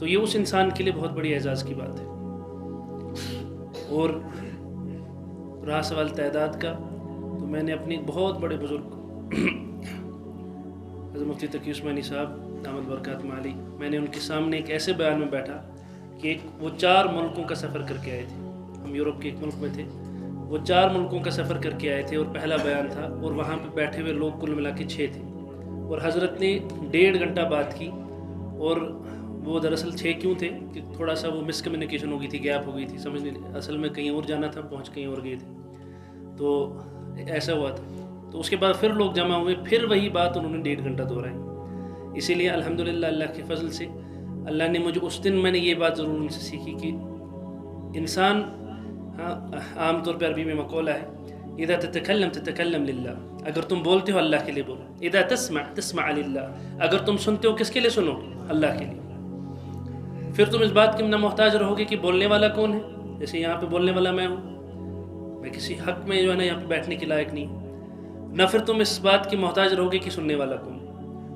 یہ اس انسان کے لیے بہت بڑی اعزاز کی بات ہے. اور رہا سوال تعداد کا، تو میں نے اپنی بہت بڑے بزرگ حضرت مفتی تقی عثمانی صاحب دامت برکاتہم علی، میں نے ان کے سامنے ایک ایسے بیان میں بیٹھا کہ وہ 4 ملکوں کا سفر کر کے آئے تھے. ہم یورپ کے ایک ملک میں تھے، وہ 4 ملکوں کا سفر کر کے آئے تھے اور پہلا بیان تھا، اور وہاں پہ بیٹھے ہوئے لوگ کل ملا کے 6 تھے، اور حضرت نے 1.5 گھنٹہ بات کی. اور وہ دراصل 6 کیوں تھے کہ تھوڑا سا وہ مس کمیونیکیشن ہو گئی تھی، گیپ ہو گئی تھی، سمجھ نہیں، اصل میں کہیں اور جانا تھا، پہنچ کہیں اور گئے تھے، تو ایسا ہوا تھا. تو اس کے بعد پھر لوگ جمع ہوئے، پھر وہی بات انہوں نے 1.5 گھنٹہ دہرائی. اسی لیے الحمدللہ اللہ کے فضل سے اللہ نے مجھے اس دن میں نے یہ بات ضرور ان سے سیکھی کہ انسان، عام طور پہ عربی میں مقولہ ہے اذا تتکلم تتکلم للہ، اگر تم بولتے ہو اللہ کے لیے بولو. اذا تسمع تسمع للہ، اگر تم سنتے ہو کس کے لیے سنو؟ اللہ کے لیے. پھر تم اس بات کے نہ محتاج رہو گے کہ بولنے والا کون ہے. جیسے یہاں پہ بولنے والا میں ہوں، میں کسی حق میں جو ہے نا یہاں پہ بیٹھنے کے لائق نہیں. نہ پھر تم اس بات کے محتاج رہو گے کہ سننے والا کون.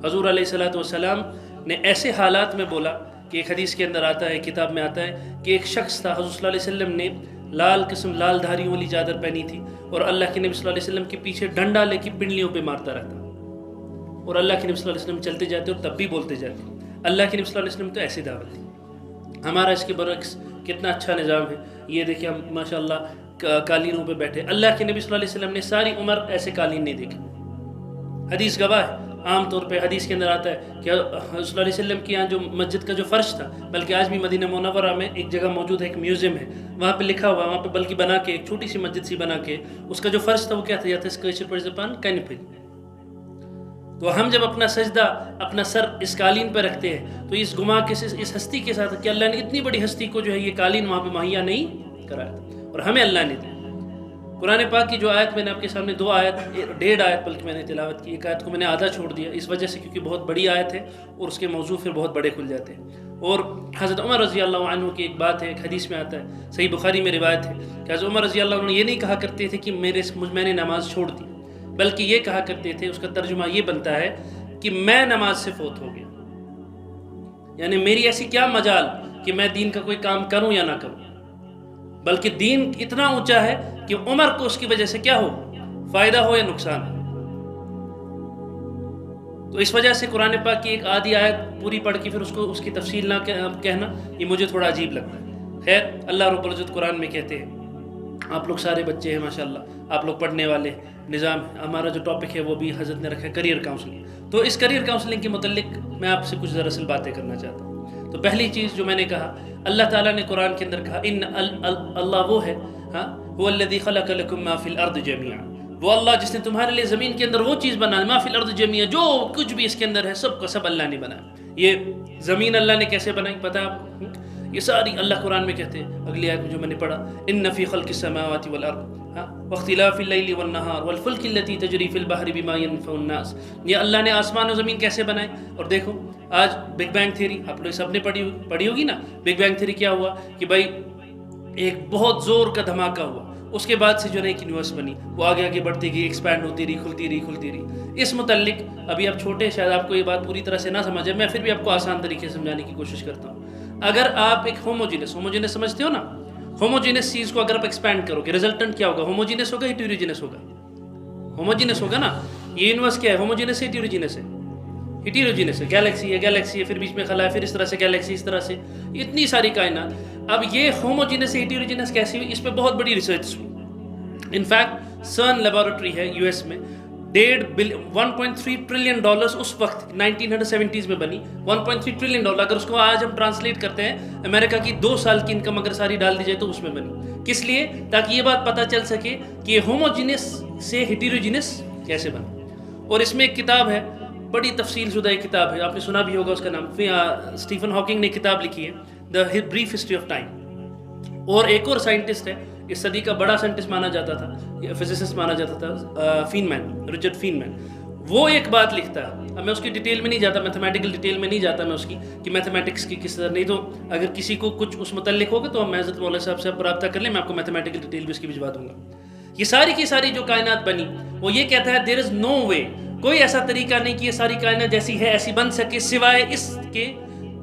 حضور علیہ الصلوۃ والسلام نے ایسے حالات میں بولا کہ ایک حدیث کے اندر آتا ہے، کتاب میں آتا ہے کہ ایک شخص تھا، حضور صلی اللہ علیہ وسلم نے لال دھاریوں والی چادر پہنی تھی، اور اللہ کے نبی صلی اللہ علیہ وسلم کے پیچھے ڈنڈا لے کے پنڈلیوں پہ مارتا رہتا، اور اللہ کے نبی صلی اللہ علیہ وسلم چلتے جاتے اور تب بھی بولتے جاتے. اللہ کے نبی صلی اللہ علیہ وسلم تو ایسی دعوت تھی. ہمارا اس کے برعکس کتنا اچھا نظام ہے. یہ دیکھیں ہم ماشاء اللہ قالینوں پہ بیٹھے. اللہ کے نبی صلی اللہ علیہ وسلم نے ساری عمر ایسے قالین نہیں دیکھے. حدیث گواہ ہے، عام طور پہ حدیث کے اندر آتا ہے کہ حضرت صلی اللہ علیہ وسلم کے یہاں جو مسجد کا جو فرش تھا، بلکہ آج بھی مدینہ منورہ میں ایک جگہ موجود ہے، ایک میوزیم ہے، وہاں پہ لکھا ہوا، وہاں پہ بلکہ بنا کے ایک چھوٹی سی مسجد سی بنا کے اس کا جو فرش تھا وہ کیا تھا، یا تھا کیشر پر زبان کنپل. تو ہم جب اپنا سجدہ، اپنا سر اس قالین پہ رکھتے ہیں تو اس گما کے اس ہستی کے ساتھ کہ اللہ نے اتنی بڑی ہستی کو جو ہے یہ قالین وہاں پہ مہیا نہیں کرایا تھا، اور ہمیں اللہ نے دیا. قرآن پاک کی جو آیت میں نے آپ کے سامنے 2 آیت، 1.5 آیت بلکہ میں نے تلاوت کی، ایک آیت کو میں نے آدھا چھوڑ دیا اس وجہ سے کیونکہ بہت بڑی آیت ہے اور اس کے موضوع پھر بہت بڑے کھل جاتے ہیں. اور حضرت عمر رضی اللہ عنہ کی ایک بات ہے، ایک حدیث میں آتا ہے، صحیح بخاری میں روایت ہے کہ حضرت عمر رضی اللہ عنہ یہ نہیں کہا کرتے تھے کہ میں نے نماز چھوڑ دی، بلکہ یہ کہا کرتے تھے، اس کا ترجمہ یہ بنتا ہے کہ میں نماز سے فوت ہو گیا، یعنی میری ایسی کیا مجال کہ میں دین کا کوئی کام کروں یا نہ کروں، بلکہ دین اتنا اونچا ہے کہ عمر کو اس کی وجہ سے کیا ہو، فائدہ ہو یا نقصان ہو. تو اس وجہ سے قرآن پاک کی ایک آدھی آیت پوری پڑھ کے پھر اس کی تفصیل نہ کہنا یہ مجھے تھوڑا عجیب لگتا ہے. خیر، اللہ رب العزت قرآن میں کہتے ہیں، آپ لوگ سارے بچے ہیں ماشاءاللہ، آپ لوگ پڑھنے والے نظام. ہمارا جو ٹاپک ہے وہ بھی حضرت نے رکھا ہے کریئر کاؤنسلنگ. تو اس کریئر کاؤنسلنگ کے متعلق میں آپ سے کچھ دراصل باتیں کرنا چاہتا ہوں. تو پہلی چیز جو میں نے کہا، اللہ تعالیٰ نے قرآن کے اندر کہا اللہ وہ ہے، هو الذی خلق لکم ما فی الارض جميعا، وہ اللہ جس نے تمہارے لیے زمین کے اندر وہ چیز بنا، ما فی الارض جميعا، جو کچھ بھی اس کے اندر ہے سب کا سب اللہ نے بنایا. یہ زمین اللہ نے کیسے بنائی پتہ ہے آپ کو؟ یہ ساری اللہ قرآن میں کہتے ہیں، اگلی آیت جو میں نے پڑھا، ان فی خلق السماوات والارض واختلاف اللیل والنہار والفلک التي تجری فی البحر بما ينفع الناس. یہ اللہ نے آسمان و زمین کیسے بنائے. اور دیکھو آج بگ بینگ تھیوری آپ لوگ سب نے پڑھی ہوگی نا. بگ بینگ تھیوری کیا ہوا کہ بھائی ایک بہت زور کا دھماکہ ہوا، اس کے بعد سے جو ہے ایک یونیورس بنی، وہ آگے آگے بڑھتی گئی، ایکسپینڈ ہوتی رہی، کھلتی رہی. اس متعلق ابھی آپ چھوٹے، شاید آپ کو یہ بات پوری طرح سے نہ سمجھے، میں پھر بھی آپ کو آسان طریقے سے سمجھانے کی کوشش کرتا ہوں. اگر آپ ایک ہوموجینس سمجھتے ہو نا، ہوموجینس چیز کو اگر آپ ایکسپینڈ کرو گے ریزلٹنٹ کیا ہوگا؟ ہوموجینس ہوگا، ہیٹروجینس ہوگا. ہوموجینس ہوگا نا. یہ یونیورس کیا ہے؟ ہوموجینس ہے، ہیٹروجینس ہے. ہیٹروجینس ہے، گیلیکسی ہے، پھر بیچ میں خلا ہے، پھر اس طرح سے گیلیکسی، اس طرح سے اتنی ساری کائنات. اب یہ ہوموجینس ہیٹروجینس کیسی ہوئی؟ اس پہ بہت بڑی ریسرچ ہوئی. انفیکٹ سرن لیبارٹری ہے یو ایس میں، 1.3 ٹریلین ڈالرز اس وقت 1970s میں بنی. 1.3 ٹریلین ڈالر اگر اس کو آج ہم ٹرانسلیٹ کرتے ہیں، امریکہ کی 2 سال کی انکم اگر ساری ڈال دی جائے تو اس میں بنی. کس لیے؟ تاکہ یہ بات پتہ چل سکے کہ ہوموجینس سے ہیٹروجینس کیسے بنا. اور اس میں ایک کتاب ہے، بڑی تفصیل شدہ ایک کتاب ہے، آپ نے سنا بھی ہوگا اس کا نام، اسٹیفن ہاکنگ نے کتاب لکھی ہے، دا بریف ہسٹری آف ٹائم. اور ایک اور سائنٹسٹ ہے، اس صدی کا بڑا سائنٹسٹ مانا جاتا تھا، فزسسٹ مانا جاتا تھا، رچرڈ فینمین. وہ ایک بات لکھتا ہے، اب میں اس کی ڈیٹیل میں نہیں جاتا، میتھمیٹیکل ڈیٹیل میں نہیں جاتا میں اس کی کہ میتھمیٹکس کی کس طرح، نہیں تو اگر کسی کو کچھ اس متعلق ہوگا تو ہم حضرت مولانا صاحب سے رابطہ کر لیں، میں آپ کو میتھمیٹیکل ڈیٹیل بھی اس کی بھجوا دوں گا. یہ ساری کی ساری جو کائنات بنی، وہ یہ کہتا ہے دیر از نو وے، کوئی ایسا طریقہ نہیں کہ یہ ساری کائنات جیسی ہے ایسی بن سکے سوائے اس کے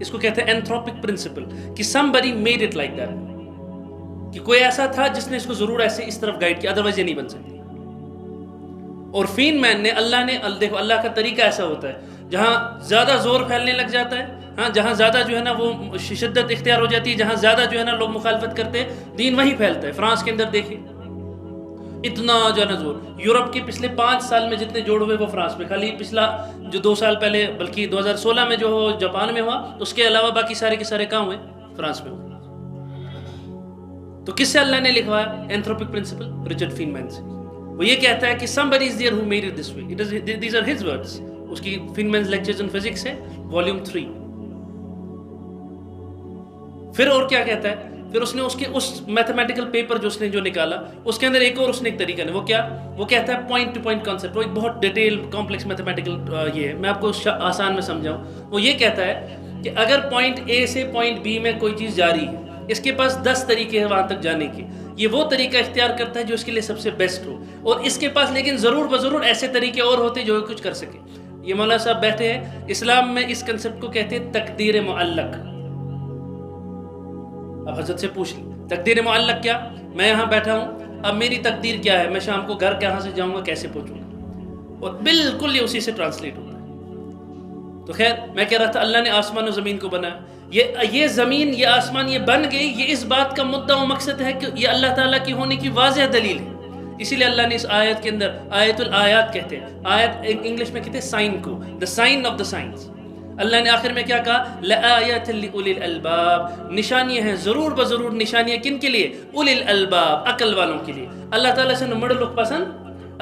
اس کو کہتے ہیں اینتھروپک پرنسپل، کہ somebody made it like that، کہ کوئی ایسا تھا جس نے اس کو ضرور ایسے اس طرف گائیڈ کیا، ادروائز یہ نہیں بن سکتی۔ اور فین مین نے، اللہ نے، دیکھو اللہ کا طریقہ ایسا ہوتا ہے جہاں زیادہ زور پھیلنے لگ جاتا ہے، ہاں جہاں زیادہ جو ہے نا وہ شدت اختیار ہو جاتی ہے، جہاں زیادہ جو ہے نا لوگ مخالفت کرتے ہیں، دین وہیں پھیلتا ہے۔ فرانس کے اندر دیکھیں اتنا جو ہے نا زور، یورپ کے پچھلے 5 سال میں جتنے جوڑ ہوئے وہ فرانس میں، خالی پچھلا جو 2 سال پہلے بلکہ 2016 میں جو جاپان میں ہوا، اس کے علاوہ باقی سارے کے سارے کہاں ہوئے؟ فرانس میں ہوئے۔ تو کس سے اللہ نے لکھوایا؟ اینتھروپک پرنسپل، رچرڈ فینمین سے۔ وہ یہ کہتا ہے کہ somebody is there who made it this way. These are his words. اس کی فینمینز لیکچرز ان فزکس ہے، والیوم 3۔ پھر اور کیا کہتا ہے؟ پھر اس نے اس کے اس میتھمیٹیکل پیپر جو اس نے جو نکالا، اس کے اندر ایک اور اس نے ایک طریقہ ہے، وہ کیا؟ وہ کہتا ہے پوائنٹ ٹو پوائنٹ کانسیپٹ۔ وہ ایک بہت ڈیٹیل کمپلیکس میتھمیٹیکل یہ ہے، میں آپ کو آسان میں سمجھاؤں۔ وہ یہ کہتا ہے کہ اگر پوائنٹ اے سے پوائنٹ بی میں کوئی چیز جاری ہے، اس کے پاس 10 طریقے ہیں وہاں تک جانے کے، یہ وہ طریقہ اختیار کرتا ہے جو اس کے لیے سب سے بیسٹ ہو، اور اس کے پاس لیکن ضرور بضرور ایسے طریقے اور ہوتے جو کچھ کر سکے۔ یہ مولانا صاحب بیٹھے ہیں، اسلام میں اس کنسپٹ کو کہتے ہیں تقدیر معلق۔ اب حضرت سے پوچھ لی تقدیر معلق کیا؟ میں یہاں بیٹھا ہوں، اب میری تقدیر کیا ہے؟ میں شام کو گھر کہاں سے جاؤں گا، کیسے پہنچوں گا؟ اور بالکل یہ اسی سے ٹرانسلیٹ ہوتا ہے۔ تو خیر میں کہہ رہا تھا اللہ نے آسمان و زمین کو بنایا، یہ زمین یہ آسمان یہ بن گئی، یہ اس بات کا مدعا و مقصد ہے کہ یہ اللہ تعالیٰ کی ہونے کی واضح دلیل ہے۔ اسی لیے اللہ نے اس آیت کے اندر آیت الآیات کہتے ہیں، آیت انگلش میں کہتے ہیں سائن کو، the sign of the signs۔ اللہ نے آخر میں کیا کہا؟ لَآیَاتٍ لِأُولِي الْأَلْبَابِ، نشانیاں ہیں ضرور بضرور، نشانیاں کن کے لیے؟ اولی الالباب، عقل والوں کے لیے۔ اللہ تعالیٰ سے نمڑ لوگ پسند،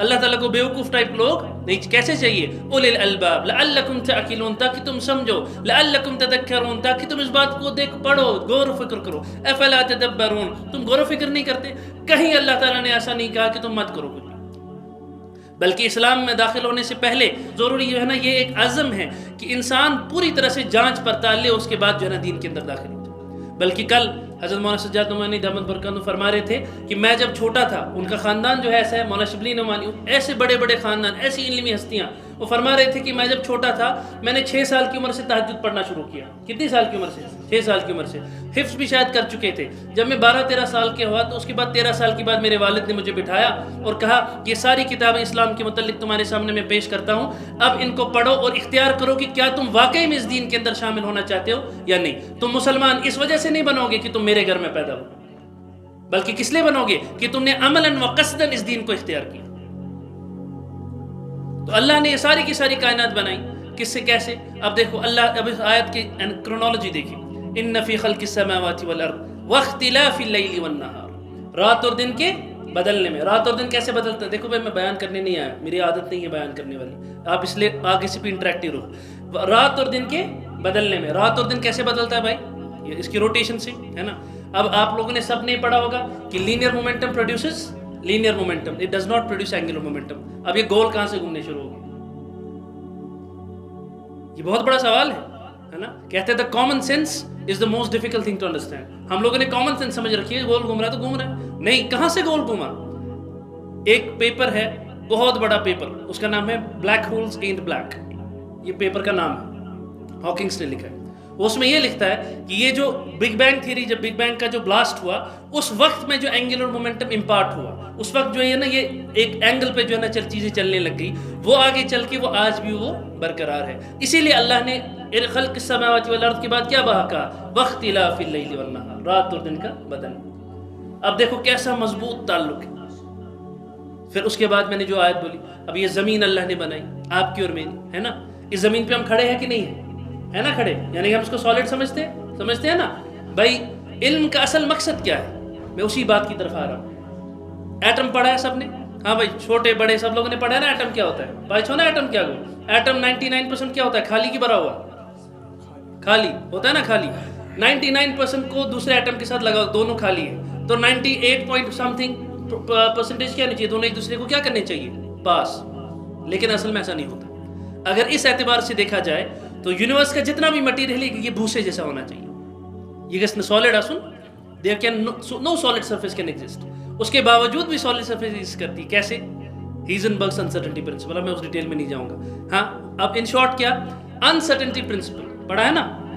اللہ تعالیٰ کو بیوقوف ٹائپ لوگ نہیں، کیسے چاہیے؟ اولی الالباب لعلکم تعقلون، تاکہ تم سمجھو، لعلکم تذکرون، تاکہ تم اس بات کو دیکھ پڑھو، غور و فکر کرو۔ افلا تدبرون، تم غور و فکر نہیں کرتے؟ کہیں اللہ تعالیٰ نے ایسا نہیں کہا کہ تم مت کرو کچھ، بلکہ اسلام میں داخل ہونے سے پہلے ضروری جو ہے نا یہ ایک عزم ہے کہ انسان پوری طرح سے جانچ پڑتال لے، اس کے بعد جو ہے نا دین کے اندر داخل ہو جائے۔ بلکہ کل حضرت مولانا سجاد نعمانی دامت برکاتہ فرما رہے تھے کہ میں جب چھوٹا تھا، ان کا خاندان جو ہے ایسا ہے، مولانا شبلی نعمانی، ایسے بڑے بڑے خاندان، ایسی علمی ہستیاں، وہ فرما رہے تھے کہ میں جب چھوٹا تھا میں نے 6 سال کی عمر سے تہجد پڑھنا شروع کیا۔ کتنی سال کی عمر سے؟ 6 سال کی عمر سے۔ حفظ بھی شاید کر چکے تھے۔ جب میں 12-13 سال کے ہوا تو اس کے بعد 13 سال کے بعد میرے والد نے مجھے بٹھایا اور کہا کہ یہ ساری کتابیں اسلام کے متعلق تمہارے سامنے میں پیش کرتا ہوں، اب ان کو پڑھو اور اختیار کرو کہ کیا تم واقعی میں اس دین کے اندر شامل ہونا چاہتے ہو یا نہیں۔ تم مسلمان اس وجہ سے نہیں بنو گے کہ تم میرے گھر میں پیدا ہو، بلکہ کس لیے بنو گے کہ تم نے عملاً و قصداً اس دین کو اختیار کیا۔ تو اللہ نے یہ ساری کی ساری کائنات بنائی، کس سے کیسے؟ اب دیکھو اللہ، اب اس آیت کی کرونالوجی دیکھیں، ان فی خلق السماوات والارض واختلاف اللیل والنہار، رات اور دن کے بدلنے میں۔ رات اور دن کیسے بدلتا ہے؟ دیکھو بھائی میں بیان کرنے نہیں آیا، میری عادت نہیں ہے بیان کرنے والی، آپ اس لیے آگے سے بھی انٹریکٹیو رہو۔ رات اور دن کے بدلنے میں، رات اور دن کیسے بدلتا ہے بھائی؟ یہ اس کی روٹیشن سے ہے نا۔ اب آپ لوگوں نے سب نے پڑھا ہوگا کہ linear momentum produces linear momentum, it does not produce Angular momentum. اب یہ گول کہاں سے گھومنے شروع ہو گئے؟ یہ بہت بڑا سوال ہے نا۔ کہتے ہیں the common sense is the most difficult thing to understand. ہم لوگوں نے کامن سینس سمجھ رکھی ہے، گول گھوم رہا ہے تو گھوم رہا ہے، نہیں، کہاں سے گول گھوما؟ ایک پیپر ہے بہت بڑا پیپر، اس کا نام ہے بلیک ہولز اینٹ بلیک، یہ پیپر کا نام ہے، ہاکنگس نے لکھا ہے۔ اس میں یہ لکھتا ہے کہ یہ جو بگ بینگ تھیوری، جب بگ بینگ کا جو بلاسٹ ہوا اس وقت میں جو اینگولر مومنٹم امپارٹ ہوا، اس وقت جو ہے نا یہ ایک اینگل پہ جو ہے نا چیزیں چلنے لگ گئی، وہ آگے چل کے وہ آج بھی وہ برقرار ہے۔ اسی لیے اللہ نے خلق السماوات والارض کے بعد کیا کہا؟ واختلاف اللیل والنہار، رات اور دن کا بدل۔ اب دیکھو کیسا مضبوط تعلق ہے۔ پھر اس کے بعد میں نے جو آیت بولی، اب یہ زمین اللہ نے بنائی آپ کی اور میری، ہے نا۔ اس زمین پہ ہم کھڑے ہیں کہ نہیں ہیں؟ ہے نا کھڑے، یعنی ہم اس کو سالڈ سمجھتے ہیں نا۔ بھائی علم کا اصل مقصد کیا ہے؟ میں اسی بات کی طرف آ رہا ہوں۔ ایٹم پڑھا ہے سب نے؟ ہاں بھائی، چھوٹے بڑے سب لوگوں نے پڑھا ہے نا ایٹم کیا ہوتا ہے؟ بھائی چھوڑنا ایٹم کیا ہو؟ ایٹم 99% کیا ہوتا ہے؟ خالی کی بھرا ہوا، خالی ہوتا ہے نا، خالی 99% کو دوسرے ایٹم کے ساتھ لگاؤ، دونوں خالی ہیں، تو 98 پوائنٹ سم تھنگ پرسنٹیج کیا نہیں چاہیے، دونوں ایک دوسرے کو کیا کرنے چاہیے؟ پاس۔ لیکن اصل میں ایسا نہیں ہوتا۔ اگر اس اعتبار سے دیکھا جائے تو یونیورس کا جتنا بھی مٹیریل ہے یہ بھوسے جیسا ہونا چاہیے۔ یہ کس نے solid isn't there can no solid surface can exist, اس کے باوجود بھی سالڈ سرفیس ایگزسٹ کرتی ہے۔ کیسے؟ ہیزنبرگس انسرٹنٹی پرنسپل، میں اس ڈیٹیل میں نہیں جاؤں گا۔ ہاں اب ان شارٹ کیا؟ انسرٹنٹی پرنسپل پڑھا ہے نا،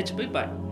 h/π,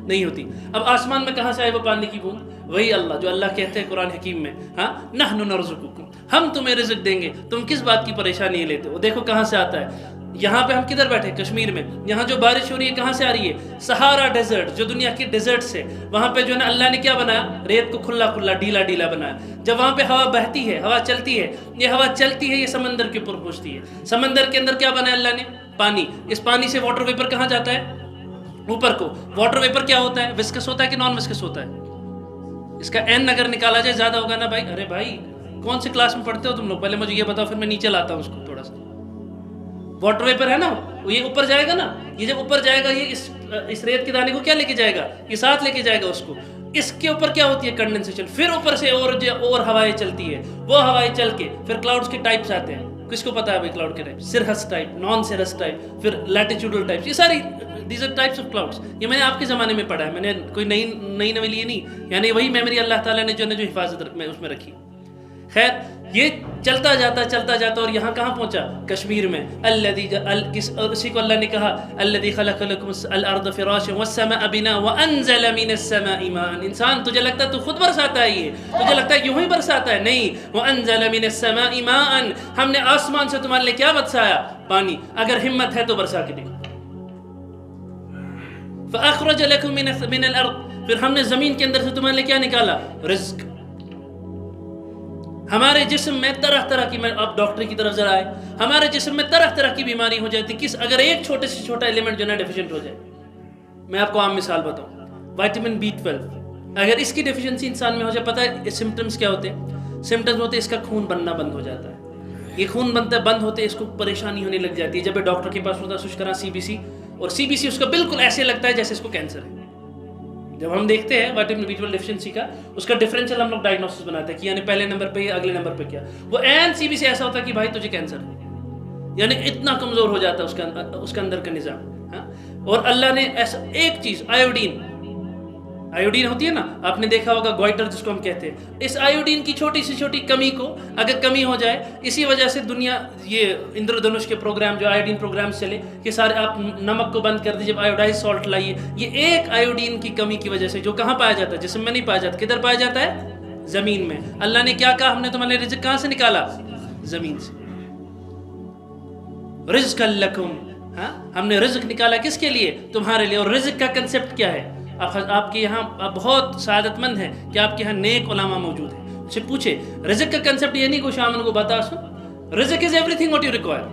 نہیں ہوتی. اب آسمان میں کہاں سے آئے وہ پانی کی بوند؟ وہی اللہ جو اللہ کہتے ہیں قرآن حکیم میں، ہاں نحن نرزقکم، ہم تمہیں رزق دیں گے، تم کس بات کی پریشانی لیتے ہو. دیکھو کہاں سے آتا ہے. یہاں پہ ہم کدھر بیٹھے؟ کشمیر میں. یہاں جو بارش ہو رہی ہے کہاں سے آ رہی ہے؟ سہارا ڈیزرٹ، جو دنیا کی ڈیزرٹ سے، وہاں پہ جو ہے نا اللہ نے کیا بنایا؟ ریت کو کھلا کھلا ڈھیلا ڈھیلا بنایا. جب وہاں پہ ہوا بہتی ہے، ہوا چلتی ہے، یہ ہوا چلتی ہے، یہ سمندر کے اوپر پہنچتی ہے. سمندر کے اندر کیا بنایا اللہ نے؟ پانی. اس پانی سے واٹر ویپر کہاں جاتا ہے؟ اوپر کو. واٹر ویپر کیا ہوتا ہے؟ وسکس ہوتا ہے کہ نان وسکس ہوتا ہے؟ اس کا این اگر نکالا جائے زیادہ ہوگا نا بھائی. ارے بھائی کون سی کلاس میں پڑھتے ہو تم لوگ؟ پہلے مجھے یہ بتاؤ، پھر میں نیچے لاتا ہوں اس کو تھوڑا سا. واٹر ویپر ہے نا، یہ اوپر جائے گا نا. یہ جب اوپر جائے گا، یہ اس ریت کے دانے کو کیا لے کے جائے گا؟ یہ ساتھ لے کے جائے گا اس کو. اس کے اوپر کیا ہوتی ہے؟ کنڈنسیشن. پھر اوپر سے اور ہوائیں چلتی ہے. وہ ہوائیں چل کے پھر کلاؤڈز کے ٹائپس آتے ہیں. کس کو پتا ہے بھائی کلاؤڈ کے type? Cirrus type, non cirrus type, پھر لیٹیٹیوڈل ٹائپس. یہ ساری these are types of clouds. یہ میں نے آپ کے زمانے میں پڑھا ہے، میں نے کوئی نئی نویلی نہیں، یعنی وہی میموری اللہ تعالیٰ نے جو حفاظت اس میں رکھی. خیر یہ چلتا جاتا اور یہاں کہاں پہنچا؟ کشمیر میں. اور اسی کو اللہ نے کہا الذی خلق لکم الارض فراشا والسماء بناء وانزل من السماء ماء. انسان تجھے لگتا ہے تو خود برساتا ہے، یہ تجھے لگتا ہے یوں ہی برساتا ہے؟ نہیں. وانزل من السماء ماء، ہم نے آسمان سے تمہارے لیے کیا برسایا؟ پانی. اگر ہمت ہے تو برسا کے دیکھو. فاخرج لکم من الارض، پھر ہم نے زمین کے اندر سے تمہارے لیے کیا نکالا؟ رزق. ہمارے جسم میں طرح طرح کی، میں اب ڈاکٹر کی طرف ذرا آئے، ہمارے جسم میں طرح طرح کی بیماری ہو جاتی اگر ایک چھوٹے سے چھوٹا ایلیمنٹ جو ہے نا ڈیفیشنٹ ہو جائے. میں آپ کو عام مثال بتاؤں، وائٹامن B12 اگر اس کی ڈیفیشنسی انسان میں ہو جائے، پتہ ہے سمٹمز کیا ہوتے ہیں؟ سمٹمز ہوتے ہیں اس کا خون بننا بند ہو جاتا ہے. یہ خون بنتا بند ہوتے اس کو پریشانی ہونے لگ جاتی ہے. جب ڈاکٹر کے پاس ہوتا ہے سوچ کرا CBC، اور CBC اس کا بالکل ایسے لگتا ہے جیسے اس کو کینسر ہے. جب ہم دیکھتے ہیں وائٹامن B12 ڈیفیشنسی کا، اس کا ڈفرینشیل ہم لوگ ڈائگنوسس بناتے ہیں کہ یعنی پہلے نمبر پہ یا اگلے نمبر پہ کیا، وہ این CBC ایسا ہوتا ہے کہ بھائی تجھے کینسر ہے، یعنی اتنا کمزور ہو جاتا ہے اس کا اندر کا نظام. اور اللہ نے ایسا ایک چیز، آیوڈین ہوتی ہے نا، آپ نے دیکھا ہوگا گوائٹر جس کو ہم کہتے ہیں، اس آیوڈین کی چھوٹی سی چھوٹی کمی کو اگر کمی ہو جائے، اسی وجہ سے دنیا یہ اندر دھنش کے پروگرام جو آیوڈین پروگرام چلے کہ سارے آپ نمک کو بند کر دیجیے، آیوڈائز سالٹ لائیے. یہ ایک آیوڈین کی کمی کی وجہ سے جو کہاں پایا جاتا ہے؟ جسم میں نہیں پایا جاتا. کدھر پایا جاتا ہے؟ زمین میں. اللہ نے کیا کہا؟ ہم نے تمہارے رزق کہاں سے نکالا؟ زمین سے. رزق لکم، ہم نے رزق نکالا کس کے لیے؟ تمہارے لیے. اور رزق کا کنسپٹ کیا ہے؟ آپ کے یہاں بہت سعادت مند ہیں کہ آپ کے یہاں نیک علماء موجود ہیں. اسے پوچھے رزق کا کنسپٹ یہ نہیں کہ شامن کو بتا سن، رزق is everything what you require.